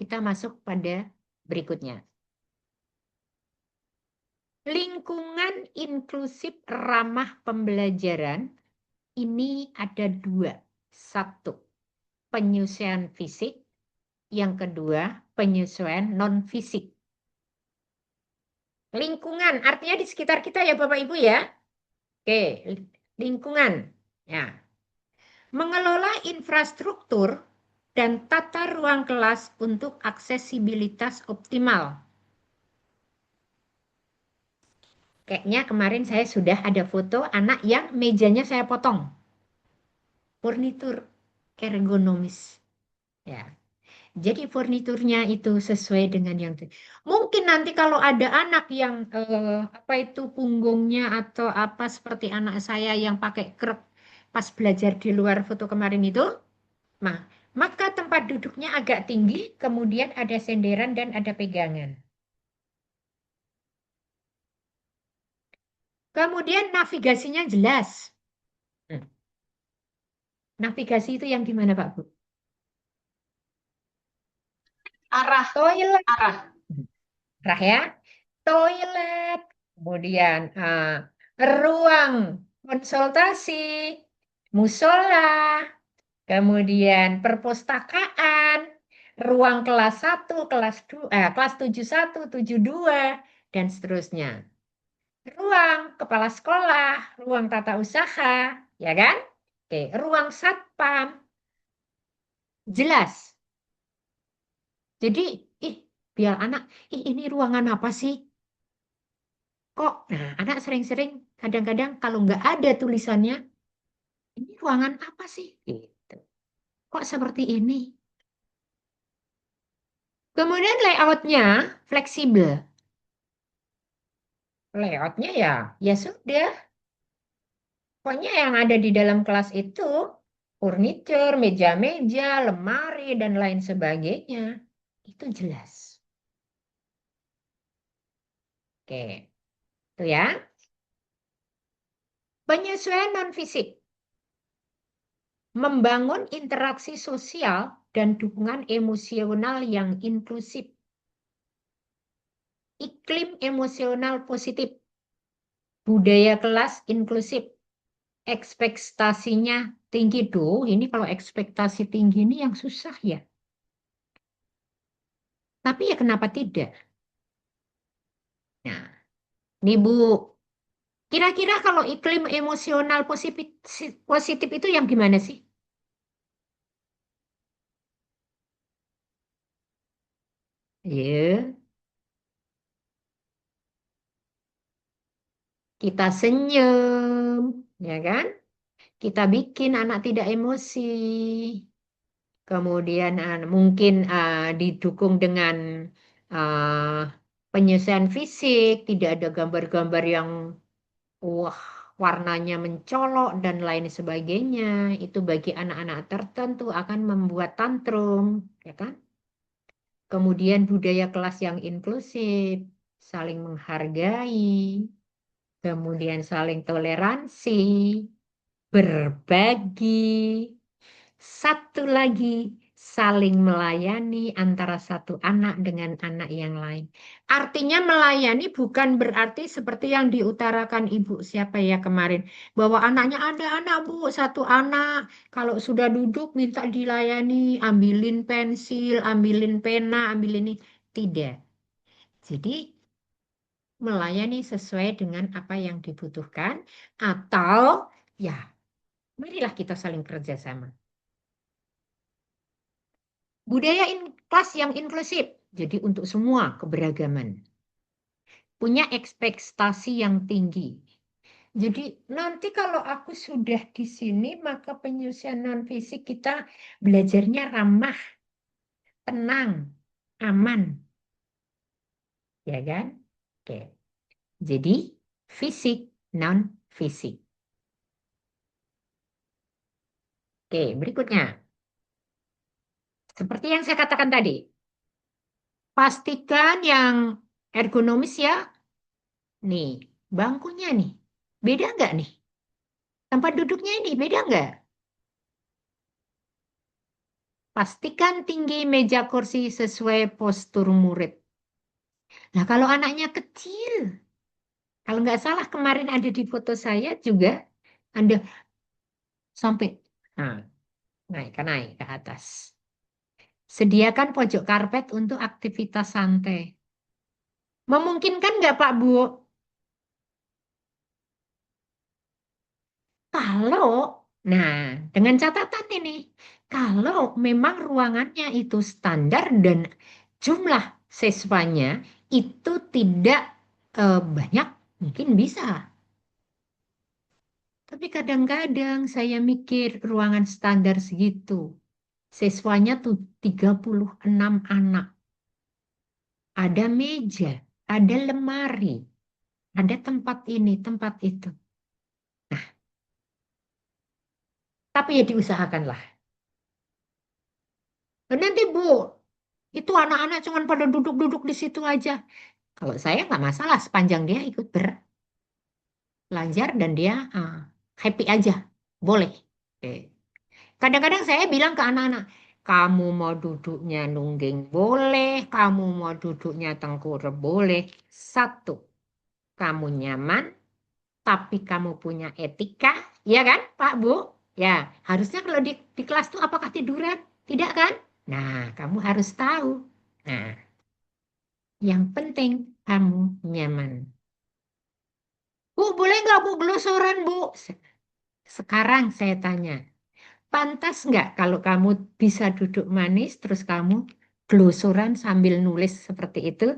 kita masuk pada berikutnya. Lingkungan inklusif ramah pembelajaran ini ada dua. Satu, penyesuaian fisik. Yang kedua, penyesuaian non-fisik. Lingkungan, artinya di sekitar kita ya Bapak Ibu ya. Oke, lingkungan. Ya. Mengelola infrastruktur dan tata ruang kelas untuk aksesibilitas optimal. Kayaknya kemarin saya sudah ada foto anak yang mejanya saya potong. Furnitur ergonomis. Ya. Jadi furniturnya itu sesuai dengan yang mungkin nanti kalau ada anak yang apa itu punggungnya atau apa seperti anak saya yang pakai krek pas belajar di luar foto kemarin itu, nah, maka tempat duduknya agak tinggi, kemudian ada senderan dan ada pegangan. Kemudian navigasinya jelas. Navigasi itu yang gimana Pak Bu? Arah, Toilet, arah. arah ya. Toilet, kemudian ruang konsultasi, musola, kemudian perpustakaan, ruang kelas 1, kelas 2, kelas 71, 72, dan seterusnya. Ruang kepala sekolah, ruang tata usaha, ya kan? Oke, ruang satpam, jelas. Jadi, biar anak, ini ruangan apa sih? Kok, nah, anak sering-sering kadang-kadang kalau nggak ada tulisannya, ini ruangan apa sih? Gitu. Kok seperti ini? Kemudian layoutnya fleksibel. Layoutnya ya sudah. Pokoknya yang ada di dalam kelas itu furniture, meja-meja, lemari, dan lain sebagainya. Itu jelas. Oke, itu ya. Penyesuaian non-fisik. Membangun interaksi sosial dan dukungan emosional yang inklusif. Iklim emosional positif. Budaya kelas inklusif. Ekspektasinya tinggi tuh. Ini kalau ekspektasi tinggi ini yang susah ya. Tapi ya kenapa tidak? Nah, ini Bu, kira-kira kalau iklim emosional positif itu yang gimana sih? Ya, kita senyum, ya kan? Kita bikin anak tidak emosi. Kemudian mungkin didukung dengan penyesuaian fisik, tidak ada gambar-gambar yang wah warnanya mencolok dan lain sebagainya. Itu bagi anak-anak tertentu akan membuat tantrum, ya kan? Kemudian budaya kelas yang inklusif, saling menghargai, kemudian saling toleransi, berbagi. Satu lagi, saling melayani antara satu anak dengan anak yang lain. Artinya melayani bukan berarti seperti yang diutarakan Ibu siapa ya kemarin, bahwa anaknya ada anak Bu, satu anak kalau sudah duduk minta dilayani, ambilin pensil, ambilin pena, ambilin ini. Tidak. Jadi melayani sesuai dengan apa yang dibutuhkan atau ya marilah kita saling kerjasama. Budaya kelas yang inklusif, jadi untuk semua keberagaman. Punya ekspektasi yang tinggi. Jadi nanti kalau aku sudah di sini, maka penyusunan non fisik kita belajarnya ramah, tenang, aman. Ya kan? Oke. Jadi fisik, non fisik. Oke, berikutnya. Seperti yang saya katakan tadi, pastikan yang ergonomis ya. Nih, bangkunya nih. Beda nggak nih? Tempat duduknya ini beda nggak? Pastikan tinggi meja kursi sesuai postur murid. Nah, kalau anaknya kecil, kalau nggak salah kemarin ada di foto saya juga, ada sampai nah, naik ke atas. Sediakan pojok karpet untuk aktivitas santai. Memungkinkan nggak Pak Bu? Kalau, nah, dengan catatan ini, kalau memang ruangannya itu standar dan jumlah siswanya itu tidak banyak, mungkin bisa. Tapi kadang-kadang saya mikir ruangan standar segitu, siswanya tuh 36 anak. Ada meja, ada lemari, ada tempat ini, tempat itu. Tapi ya diusahakanlah. Dan nanti Bu, itu anak-anak cuma pada duduk-duduk di situ aja. Kalau saya nggak masalah sepanjang dia ikut belajar dan dia happy aja. Boleh. Oke. Kadang-kadang saya bilang ke anak-anak, kamu mau duduknya nungging boleh, kamu mau duduknya tengkurap boleh. Satu, kamu nyaman, tapi kamu punya etika, ya kan Pak Bu? Ya, harusnya kalau di kelas tuh apakah tiduran? Tidak kan? Nah, kamu harus tahu. Nah, yang penting kamu nyaman. Bu, boleh nggak Bu gelusuran Bu? Sekarang saya tanya, pantas nggak kalau kamu bisa duduk manis terus kamu gelusuran sambil nulis seperti itu?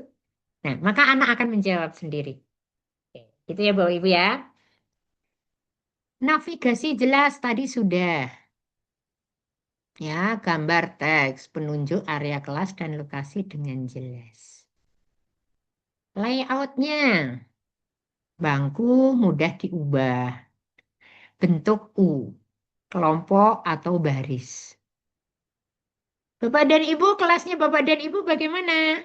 Nah, maka anak akan menjawab sendiri. Oke, gitu ya Bapak Ibu ya. Navigasi jelas tadi sudah. Ya, gambar teks, penunjuk area kelas dan lokasi dengan jelas. Layoutnya, bangku mudah diubah. Bentuk U, kelompok atau baris. Bapak dan Ibu, kelasnya Bapak dan Ibu bagaimana?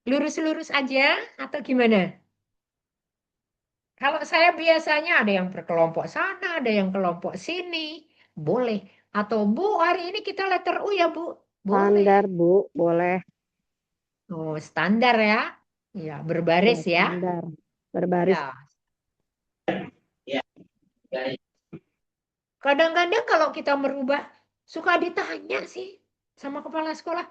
Lurus-lurus aja atau gimana? Kalau saya biasanya ada yang berkelompok sana, ada yang kelompok sini. Boleh. Atau Bu, hari ini kita letter U ya Bu? Boleh. Standar, Bu, boleh. Oh, standar ya. Ya, Ya, berbaris ya. standar. Berbaris. Ya. Kadang-kadang kalau kita merubah, suka ditanya sih sama kepala sekolah,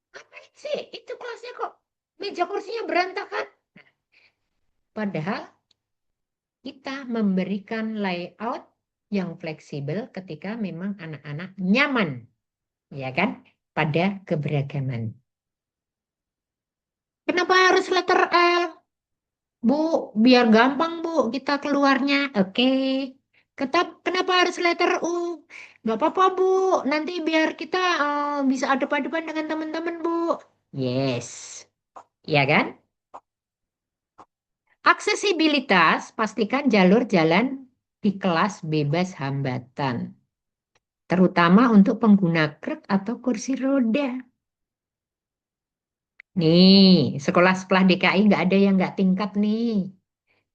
ngapain sih itu kelasnya kok meja kursinya berantakan? Padahal kita memberikan layout yang fleksibel ketika memang anak-anak nyaman, ya kan, pada keberagaman. Kenapa harus letter L? Bu, biar gampang Bu kita keluarnya. Oke. Kenapa harus letter U? Gak apa-apa Bu, nanti biar kita bisa adep-adepan dengan teman-teman Bu. Yes, ya kan? Aksesibilitas, pastikan jalur jalan di kelas bebas hambatan. Terutama untuk pengguna krek atau kursi roda. Nih, sekolah-sekolah DKI nggak ada yang nggak tingkat nih.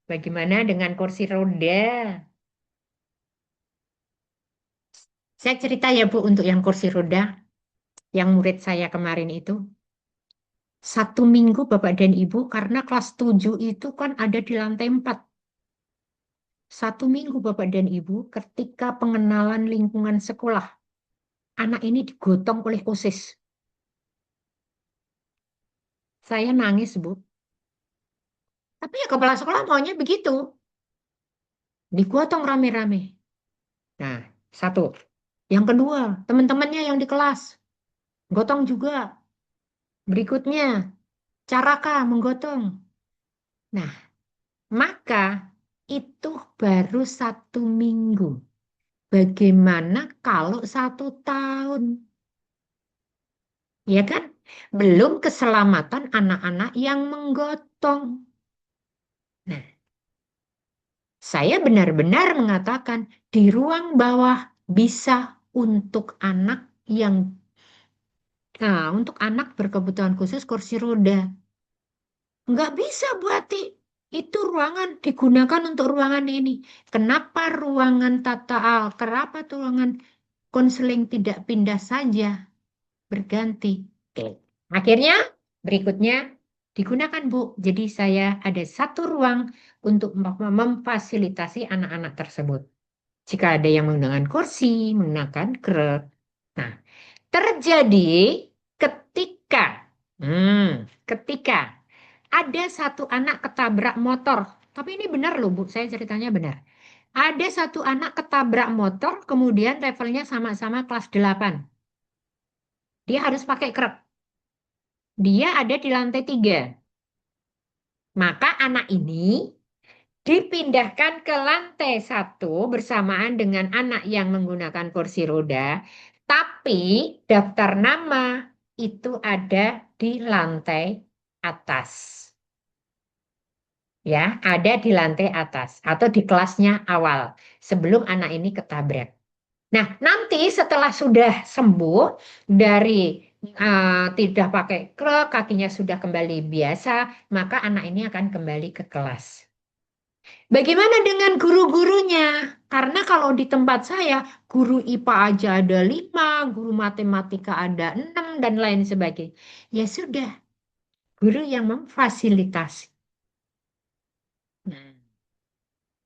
Bagaimana dengan kursi roda? Saya cerita ya Bu untuk yang kursi roda, yang murid saya kemarin itu. 1 minggu Bapak dan Ibu, karena kelas 7 itu kan ada di lantai 4. 1 minggu Bapak dan Ibu ketika pengenalan lingkungan sekolah. Anak ini digotong oleh OSIS. Saya nangis Bu. Tapi ya kepala sekolah maunya begitu. Digotong rame-rame. Nah, satu. Yang kedua, teman-temannya yang di kelas. Gotong juga. Berikutnya, caraka menggotong. Nah, maka itu baru 1 minggu. Bagaimana kalau 1 tahun? Ya kan? Belum keselamatan anak-anak yang menggotong. Nah, saya benar-benar mengatakan di ruang bawah bisa untuk anak yang, nah, untuk anak berkebutuhan khusus kursi roda. Nggak bisa buati. Itu ruangan digunakan untuk ruangan ini. Kenapa ruangan kenapa tuh ruangan konseling tidak pindah saja, berganti? Oke. Akhirnya berikutnya digunakan Bu. Jadi saya ada satu ruang untuk memfasilitasi anak-anak tersebut. Jika ada yang menggunakan kursi, menggunakan krek. Nah, terjadi ketika, ketika ada satu anak ketabrak motor. Tapi ini benar loh Bu, saya ceritanya benar. Ada satu anak ketabrak motor, kemudian levelnya sama-sama kelas 8. Dia harus pakai krek. Dia ada di lantai 3. Maka anak ini dipindahkan ke lantai 1 bersamaan dengan anak yang menggunakan kursi roda. Tapi daftar nama itu ada di lantai atas. Ya, ada di lantai atas atau di kelasnya awal sebelum anak ini ketabrak. Nah, nanti setelah sudah sembuh dari tidak pakai krek, kakinya sudah kembali biasa, maka anak ini akan kembali ke kelas. Bagaimana dengan guru-gurunya? Karena kalau di tempat saya, guru IPA aja ada 5, guru matematika ada 6, dan lain sebagainya. Ya sudah, guru yang memfasilitasi. Nah,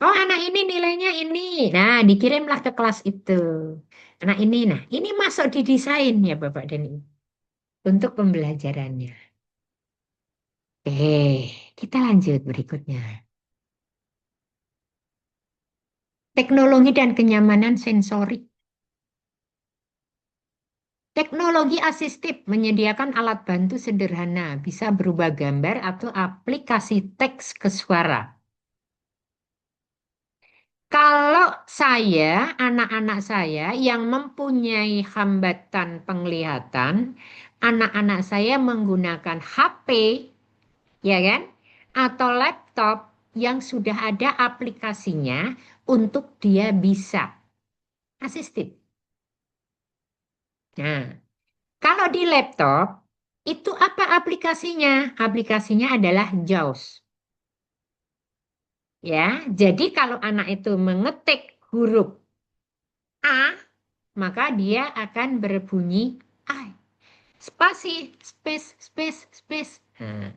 oh, anak ini nilainya ini. Nah, dikirimlah ke kelas itu. Anak ini, nah, ini masuk di desain ya Bapak dan Ibu. Untuk pembelajarannya. Oke, kita lanjut berikutnya. Teknologi dan kenyamanan sensorik. Teknologi asistif menyediakan alat bantu sederhana, bisa berubah gambar atau aplikasi teks ke suara. Kalau saya, anak-anak saya yang mempunyai hambatan penglihatan, anak-anak saya menggunakan HP, ya kan? Atau laptop yang sudah ada aplikasinya untuk dia bisa asistif. Nah, kalau di laptop, itu apa aplikasinya? Aplikasinya adalah JAWS. Ya, jadi kalau anak itu mengetik huruf A, maka dia akan berbunyi I. Spasi, space, space, space. Nah,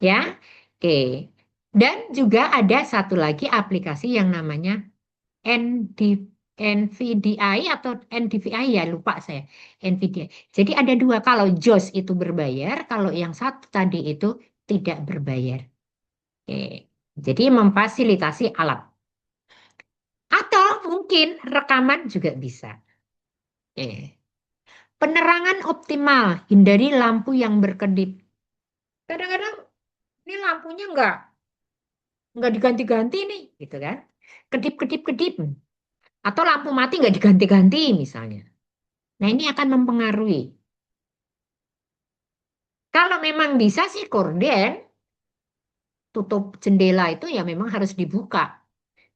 ya, oke. Dan juga ada satu lagi aplikasi yang namanya NVDI atau NDVI, ya lupa saya. NVDI. Jadi ada dua. Kalau JAWS itu berbayar, kalau yang satu tadi itu tidak berbayar. Oke. Jadi memfasilitasi alat. Atau mungkin rekaman juga bisa. Oke. Penerangan optimal, hindari lampu yang berkedip. Kadang-kadang ini lampunya nggak diganti-ganti nih, gitu kan? Kedip-kedip-kedip. Atau lampu mati nggak diganti-ganti misalnya. Nah, ini akan mempengaruhi. Kalau memang bisa sih korden, tutup jendela itu ya memang harus dibuka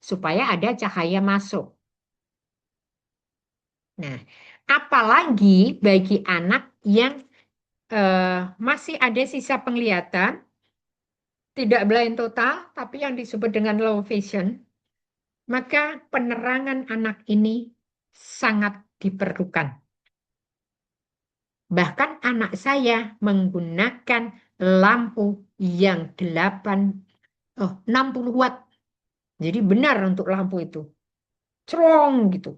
supaya ada cahaya masuk. Nah, apalagi bagi anak yang masih ada sisa penglihatan, tidak blind total, tapi yang disebut dengan low vision, maka penerangan anak ini sangat diperlukan. Bahkan anak saya menggunakan lampu yang 60 watt. Jadi benar untuk lampu itu. Cerong gitu.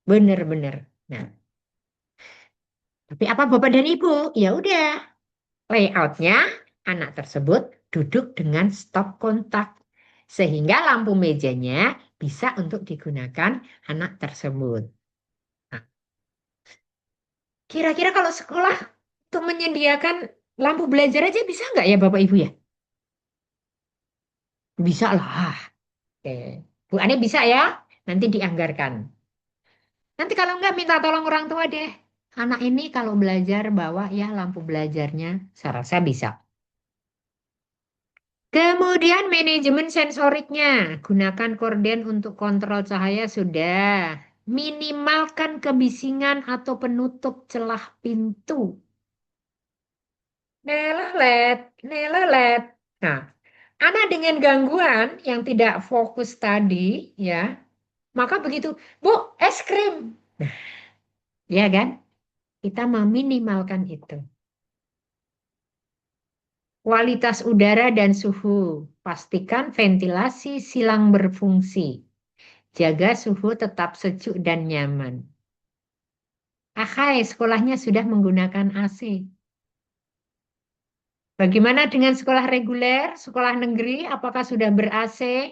Benar-benar. Nah, tapi apa Bapak dan Ibu? Ya udah, layoutnya anak tersebut duduk dengan stop kontak. Sehingga lampu mejanya bisa untuk digunakan anak tersebut. Nah, kira-kira kalau sekolah untuk menyediakan lampu belajar aja bisa nggak ya Bapak Ibu ya? Bisa lah. Oke. Bu Ane bisa ya? Nanti dianggarkan. Nanti kalau nggak minta tolong orang tua deh. Anak ini kalau belajar bawa ya lampu belajarnya. Saya rasa bisa. Kemudian manajemen sensoriknya. Gunakan korden untuk kontrol cahaya sudah. Minimalkan kebisingan atau penutup celah pintu. Nelelet, nelelet. Nah, anak dengan gangguan yang tidak fokus tadi, ya, maka begitu, Bu, es krim. Nah, ya kan? Kita meminimalkan itu. Kualitas udara dan suhu. Pastikan ventilasi silang berfungsi. Jaga suhu tetap sejuk dan nyaman. Ahai, sekolahnya sudah menggunakan AC. Bagaimana dengan sekolah reguler, sekolah negeri, apakah sudah ber-AC?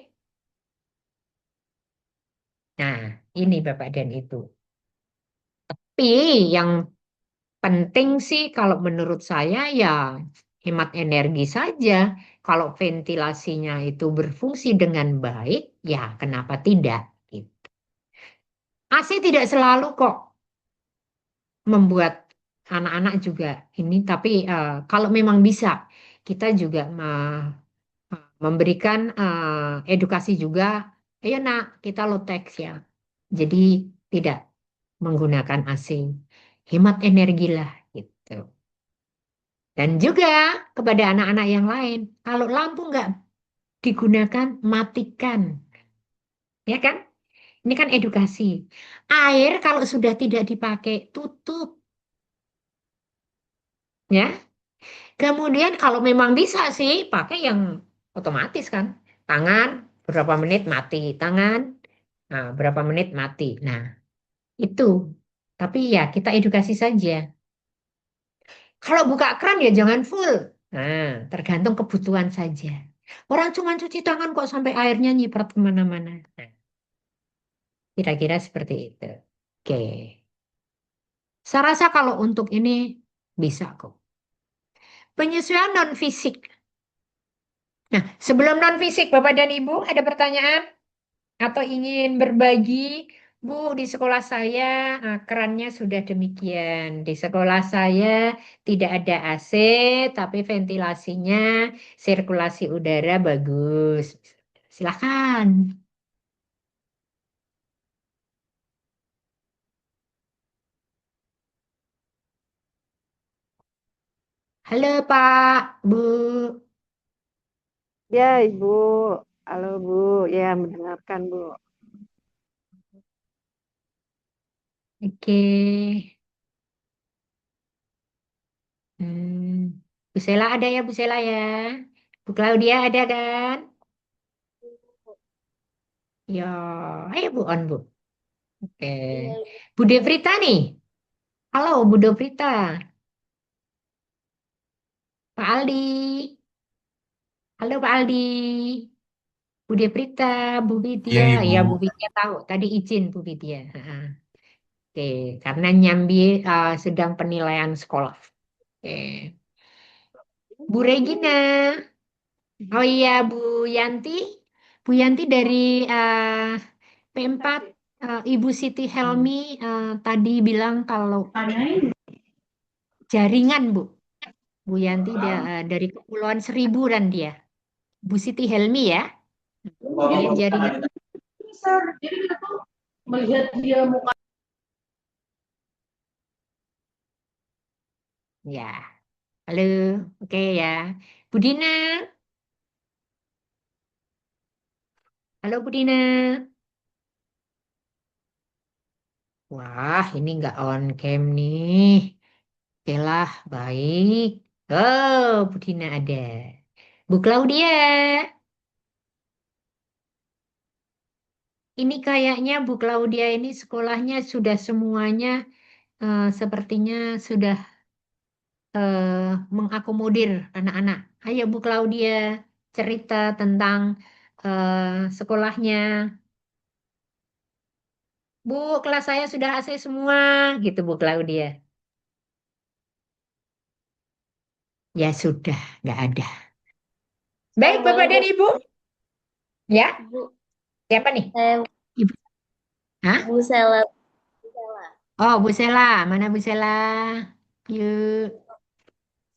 Nah, ini Bapak dan Ibu. Tapi yang penting sih kalau menurut saya ya hemat energi saja. Kalau ventilasinya itu berfungsi dengan baik, ya kenapa tidak? Gitu. AC tidak selalu kok membuat anak-anak juga ini, tapi kalau memang bisa, kita juga memberikan edukasi juga. Ayo nak, kita low tax ya. Jadi tidak menggunakan AC. Hemat energi lah gitu. Dan juga kepada anak-anak yang lain, kalau lampu nggak digunakan, matikan. Ya kan? Ini kan edukasi. Air kalau sudah tidak dipakai, tutup. Ya. Kemudian kalau memang bisa sih, pakai yang otomatis kan. Tangan, berapa menit mati. Tangan, nah, berapa menit mati. Nah, itu. Tapi ya kita edukasi saja. Kalau buka keran ya jangan full. Nah, tergantung kebutuhan saja. Orang cuma cuci tangan kok sampai airnya nyiprat kemana-mana. Nah, kira-kira seperti itu. Oke. Saya rasa kalau untuk ini bisa kok. Penyesuaian non-fisik. Nah, sebelum non-fisik, Bapak dan Ibu ada pertanyaan atau ingin berbagi? Bu, di sekolah saya kerannya sudah demikian. Di sekolah saya tidak ada AC, tapi ventilasinya, sirkulasi udara bagus. Silakan. Halo Pak, Bu. Ya, Ibu. Halo, Bu. Ya, mendengarkan, Bu. Oke. Hmm. Bu Sela ada ya, Bu Sela ya. Bu Claudia ada kan? Ya, ayo Bu On, Bu. Oke. Bu Devrita nih. Halo, Bu Devrita. Pak Aldi. Halo Pak Aldi. Bu Devrita, Bu Iya, Vidya. Ibu. Ya, Bu Vidya tahu. Tadi izin Bu Vidya. Ha-ha. Oke, karena Nyambi sedang penilaian sekolah. Oke. Bu Regina. Oh iya, Bu Yanti. Bu Yanti dari P4. Ibu Siti Helmi tadi bilang kalau jaringan, Bu. Bu Yanti dari Kepulauan Seribu dan dia. Bu Siti Helmi ya. Dia jaringan. Ya, halo. Oke ya. Bu Dina. Halo Bu Dina. Wah, ini nggak on cam nih. Oke lah, baik. Oh, Bu Dina ada. Bu Claudia, ini kayaknya Bu Claudia ini sekolahnya sudah semuanya sepertinya sudah mengakomodir anak-anak. Ayo Bu Claudia, cerita tentang sekolahnya. Bu, kelas saya sudah AC semua, gitu Bu Claudia. Ya sudah, nggak ada. Baik, Boleh Bapak Bu, dan Ibu. Ya, Bu, siapa nih? saya Ibu. Hah? Bu Sela. Oh, Bu Sela. Mana Bu Sela? Yuk.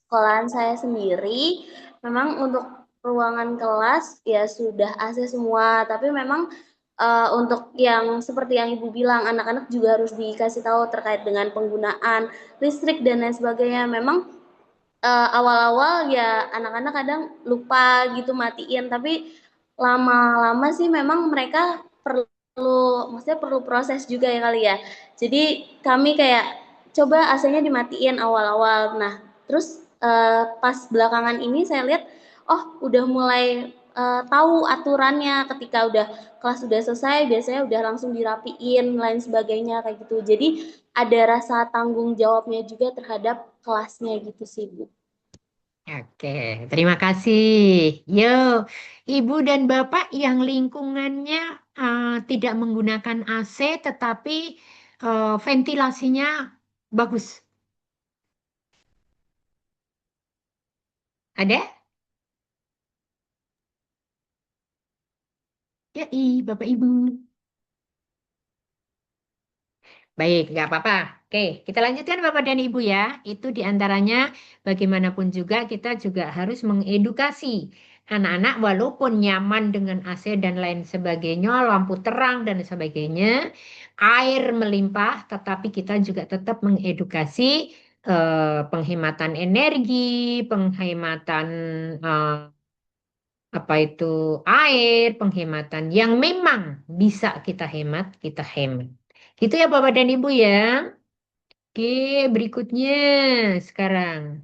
Sekolahan saya sendiri, memang untuk ruangan kelas ya sudah AC semua, tapi memang untuk yang seperti yang Ibu bilang, anak-anak juga harus dikasih tahu terkait dengan penggunaan listrik dan lain sebagainya. Memang awal-awal ya anak-anak kadang lupa gitu matiin, tapi lama-lama sih memang mereka maksudnya perlu proses juga ya kali ya. Jadi kami kayak coba AC-nya dimatiin awal-awal. Nah, terus pas belakangan ini saya lihat, oh udah mulai tahu aturannya ketika udah kelas udah selesai, biasanya udah langsung dirapiin, lain sebagainya kayak gitu. Jadi ada rasa tanggung jawabnya juga terhadap kelasnya gitu sih, Bu. Oke, terima kasih. Yo, Ibu dan Bapak yang lingkungannya tidak menggunakan AC tetapi ventilasinya bagus. Ada? Ya, Bapak Ibu. Baik, nggak apa-apa. Oke, kita lanjutkan Bapak dan Ibu ya. Itu diantaranya bagaimanapun juga kita juga harus mengedukasi anak-anak walaupun nyaman dengan AC dan lain sebagainya, lampu terang dan sebagainya, air melimpah, tetapi kita juga tetap mengedukasi penghematan energi, penghematan eh, apa itu air, penghematan yang memang bisa kita hemat. Gitu ya Bapak dan Ibu ya. Oke, berikutnya sekarang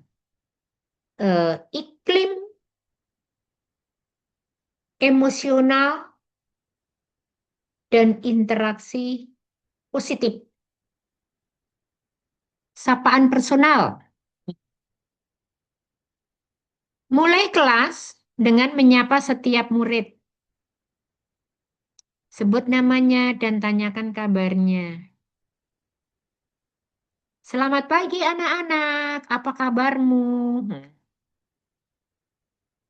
iklim emosional dan interaksi positif. Sapaan personal. Mulai kelas dengan menyapa setiap murid. Sebut namanya dan tanyakan kabarnya. Selamat pagi anak-anak, apa kabarmu?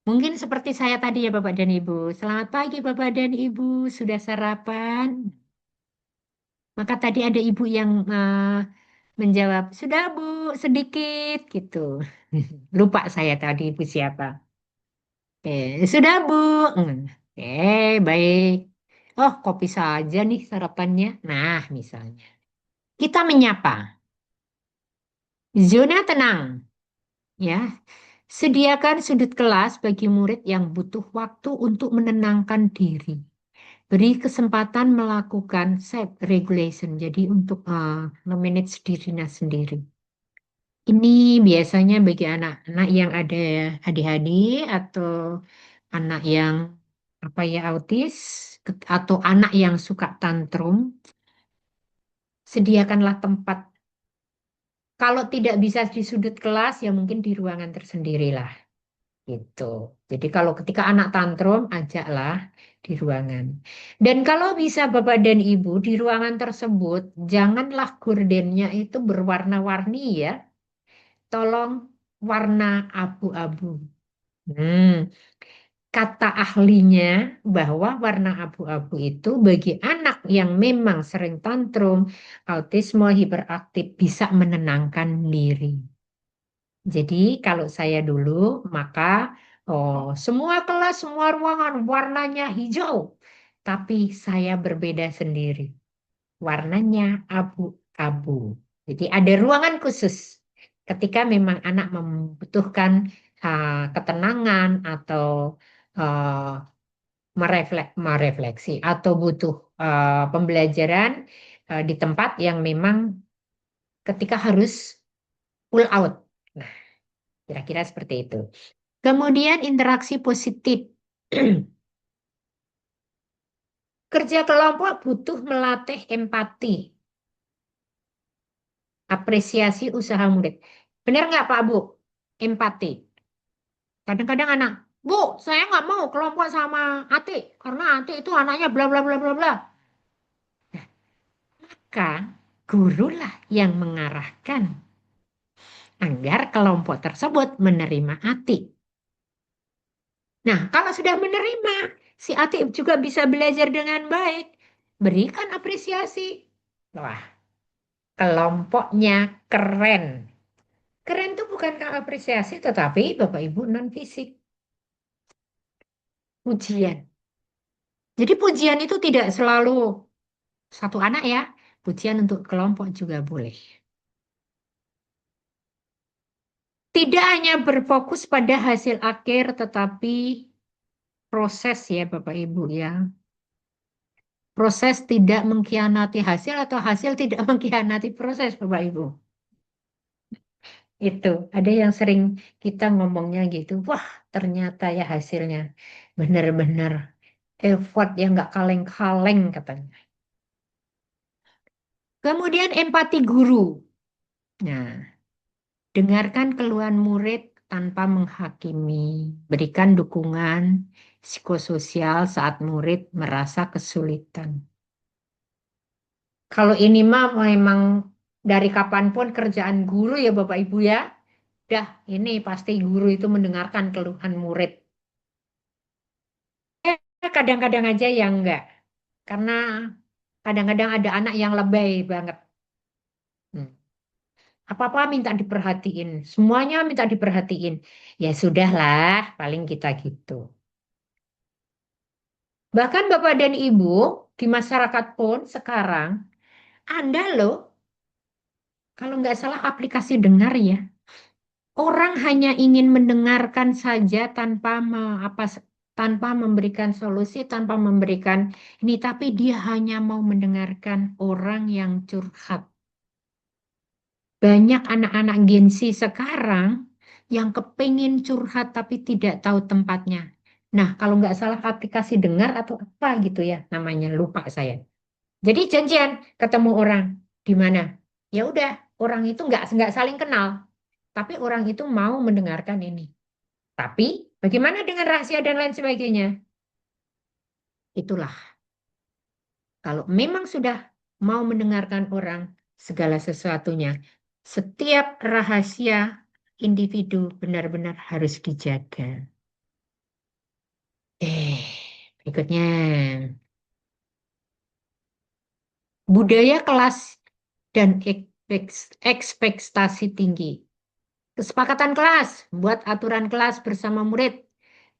Mungkin seperti saya tadi ya Bapak dan Ibu. Selamat pagi Bapak dan Ibu, sudah sarapan? Maka tadi ada ibu yang menjawab, sudah Bu, sedikit gitu. Lupa saya tadi ibu siapa. Sudah Bu. Baik. Oh, kopi saja nih sarapannya. Nah, misalnya. Kita menyapa. Zona tenang. Ya, sediakan sudut kelas bagi murid yang butuh waktu untuk menenangkan diri. Beri kesempatan melakukan self regulation, jadi untuk memanage dirinya sendiri. Ini biasanya bagi anak-anak yang ada ADHD atau anak yang apa ya autis atau anak yang suka tantrum, sediakanlah tempat. Kalau tidak bisa di sudut kelas, ya mungkin di ruangan tersendiri lah. Gitu. Jadi kalau ketika anak tantrum, ajaklah di ruangan. Dan kalau bisa Bapak dan Ibu di ruangan tersebut, janganlah gordennya itu berwarna-warni ya. Tolong warna abu-abu. Hmm, kata ahlinya bahwa warna abu-abu itu bagi anak yang memang sering tantrum, autisme, hiperaktif bisa menenangkan diri. Jadi kalau saya dulu maka semua kelas, semua ruangan warnanya hijau. Tapi saya berbeda sendiri. Warnanya abu-abu. Jadi ada ruangan khusus. Ketika memang anak membutuhkan ketenangan atau merefleksi atau butuh pembelajaran, di tempat yang memang ketika harus pull out. Nah, kira-kira seperti itu. Kemudian interaksi positif. Kerja kelompok butuh melatih empati, apresiasi usaha murid. Benar nggak Pak Bu? Empati. Kadang-kadang anak, Bu, saya nggak mau kelompok sama Atik, karena Atik itu anaknya bla bla bla bla bla. Maka gurulah yang mengarahkan agar kelompok tersebut menerima Atik. Nah, kalau sudah menerima, si Atik juga bisa belajar dengan baik. Berikan apresiasi. Wah, kelompoknya keren. Keren itu bukan apresiasi, tetapi Bapak Ibu non fisik. Pujian. Jadi pujian itu tidak selalu satu anak ya. Pujian untuk kelompok juga boleh. Tidak hanya berfokus pada hasil akhir, tetapi proses ya Bapak Ibu ya. Proses tidak mengkhianati hasil atau hasil tidak mengkhianati proses Bapak Ibu. Itu, ada yang sering kita ngomongnya gitu. Wah, ternyata ya hasilnya benar-benar effort yang nggak kaleng-kaleng katanya. Kemudian empati guru. Nah, dengarkan keluhan murid tanpa menghakimi. Berikan dukungan psikososial saat murid merasa kesulitan. Kalau ini mah memang dari kapanpun kerjaan guru ya Bapak Ibu ya. Dah, ini pasti guru itu mendengarkan keluhan murid. Kadang-kadang aja yang enggak. Karena kadang-kadang ada anak yang lebay banget. Hmm. Apa-apa minta diperhatiin. Semuanya minta diperhatiin. Ya sudahlah, paling kita gitu. Bahkan Bapak dan Ibu di masyarakat pun sekarang, Anda loh, kalau nggak salah aplikasi dengar ya, orang hanya ingin mendengarkan saja tanpa memberikan solusi, tanpa memberikan ini, tapi dia hanya mau mendengarkan orang yang curhat. Banyak anak-anak Gen Z sekarang yang kepingin curhat tapi tidak tahu tempatnya. Nah, kalau nggak salah aplikasi dengar atau apa gitu ya namanya, lupa saya. Jadi janjian ketemu orang di mana? Ya udah, orang itu nggak saling kenal, tapi orang itu mau mendengarkan ini. Tapi bagaimana dengan rahasia dan lain sebagainya? Itulah. Kalau memang sudah mau mendengarkan orang segala sesuatunya, setiap rahasia individu benar-benar harus dijaga. Berikutnya. Budaya kelas dan ekspektasi tinggi. Kesepakatan kelas, buat aturan kelas bersama murid.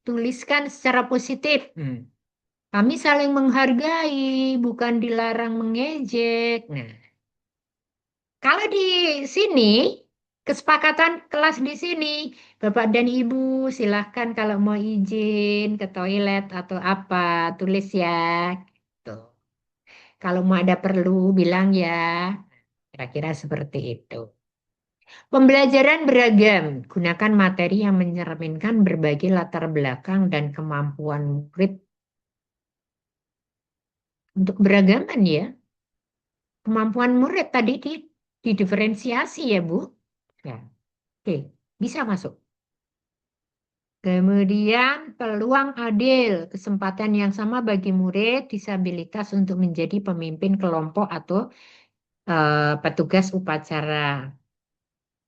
Tuliskan secara positif. Kami saling menghargai, bukan dilarang mengejek. Nah, kalau di sini, kesepakatan kelas di sini, Bapak dan Ibu silahkan kalau mau izin ke toilet atau apa, tulis ya. Tuh. Kalau mau ada perlu, bilang ya. Kira-kira seperti itu. Pembelajaran beragam. Gunakan materi yang mencerminkan berbagai latar belakang dan kemampuan murid. Untuk beragaman ya. Kemampuan murid tadi didiferensiasi ya Bu. Ya. Oke, bisa masuk. Kemudian peluang adil, kesempatan yang sama bagi murid disabilitas untuk menjadi pemimpin kelompok atau petugas upacara.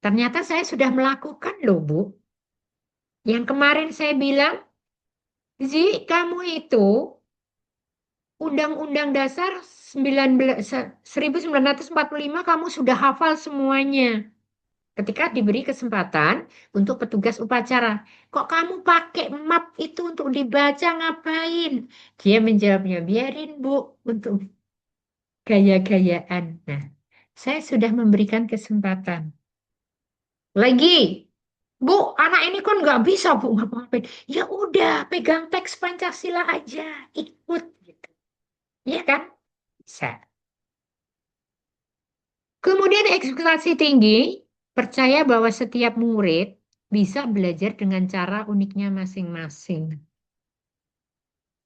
Ternyata saya sudah melakukan loh Bu. Yang kemarin saya bilang, Zi, kamu itu Undang-Undang Dasar 1945 kamu sudah hafal semuanya. Ketika diberi kesempatan untuk petugas upacara, kok kamu pakai map itu untuk dibaca ngapain? Dia menjawabnya, biarin Bu, untuk gaya-gayaan. Nah, saya sudah memberikan kesempatan. Lagi, Bu, anak ini kan nggak bisa Bu ngapa-ngapain. Ya udah, pegang teks Pancasila aja, ikut gitu. Iya kan? Bisa. Kemudian ekspektasi tinggi, percaya bahwa setiap murid bisa belajar dengan cara uniknya masing-masing.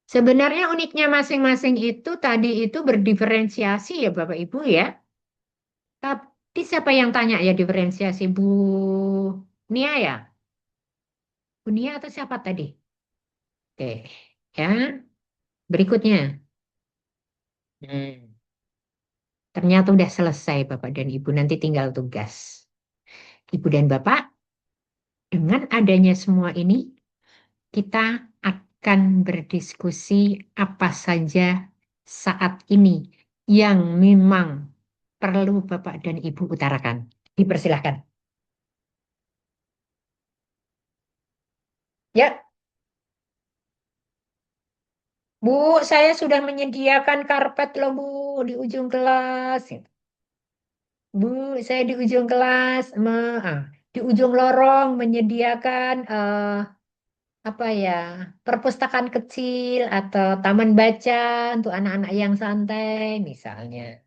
Sebenarnya uniknya masing-masing itu tadi itu berdiferensiasi ya Bapak Ibu ya. Tapi siapa yang tanya ya diferensiasi Bu Nia ya? Bu Nia atau siapa tadi? Oke, ya. Berikutnya. Hmm. Ternyata udah selesai Bapak dan Ibu, nanti tinggal tugas. Ibu dan Bapak, dengan adanya semua ini, kita akan berdiskusi apa saja saat ini yang memang perlu Bapak dan Ibu utarakan. Dipersilahkan. Ya, Bu, saya sudah menyediakan karpet loh Bu di ujung kelas. Bu, saya di ujung kelas, di ujung lorong menyediakan apa ya, perpustakaan kecil atau taman baca untuk anak-anak yang santai misalnya.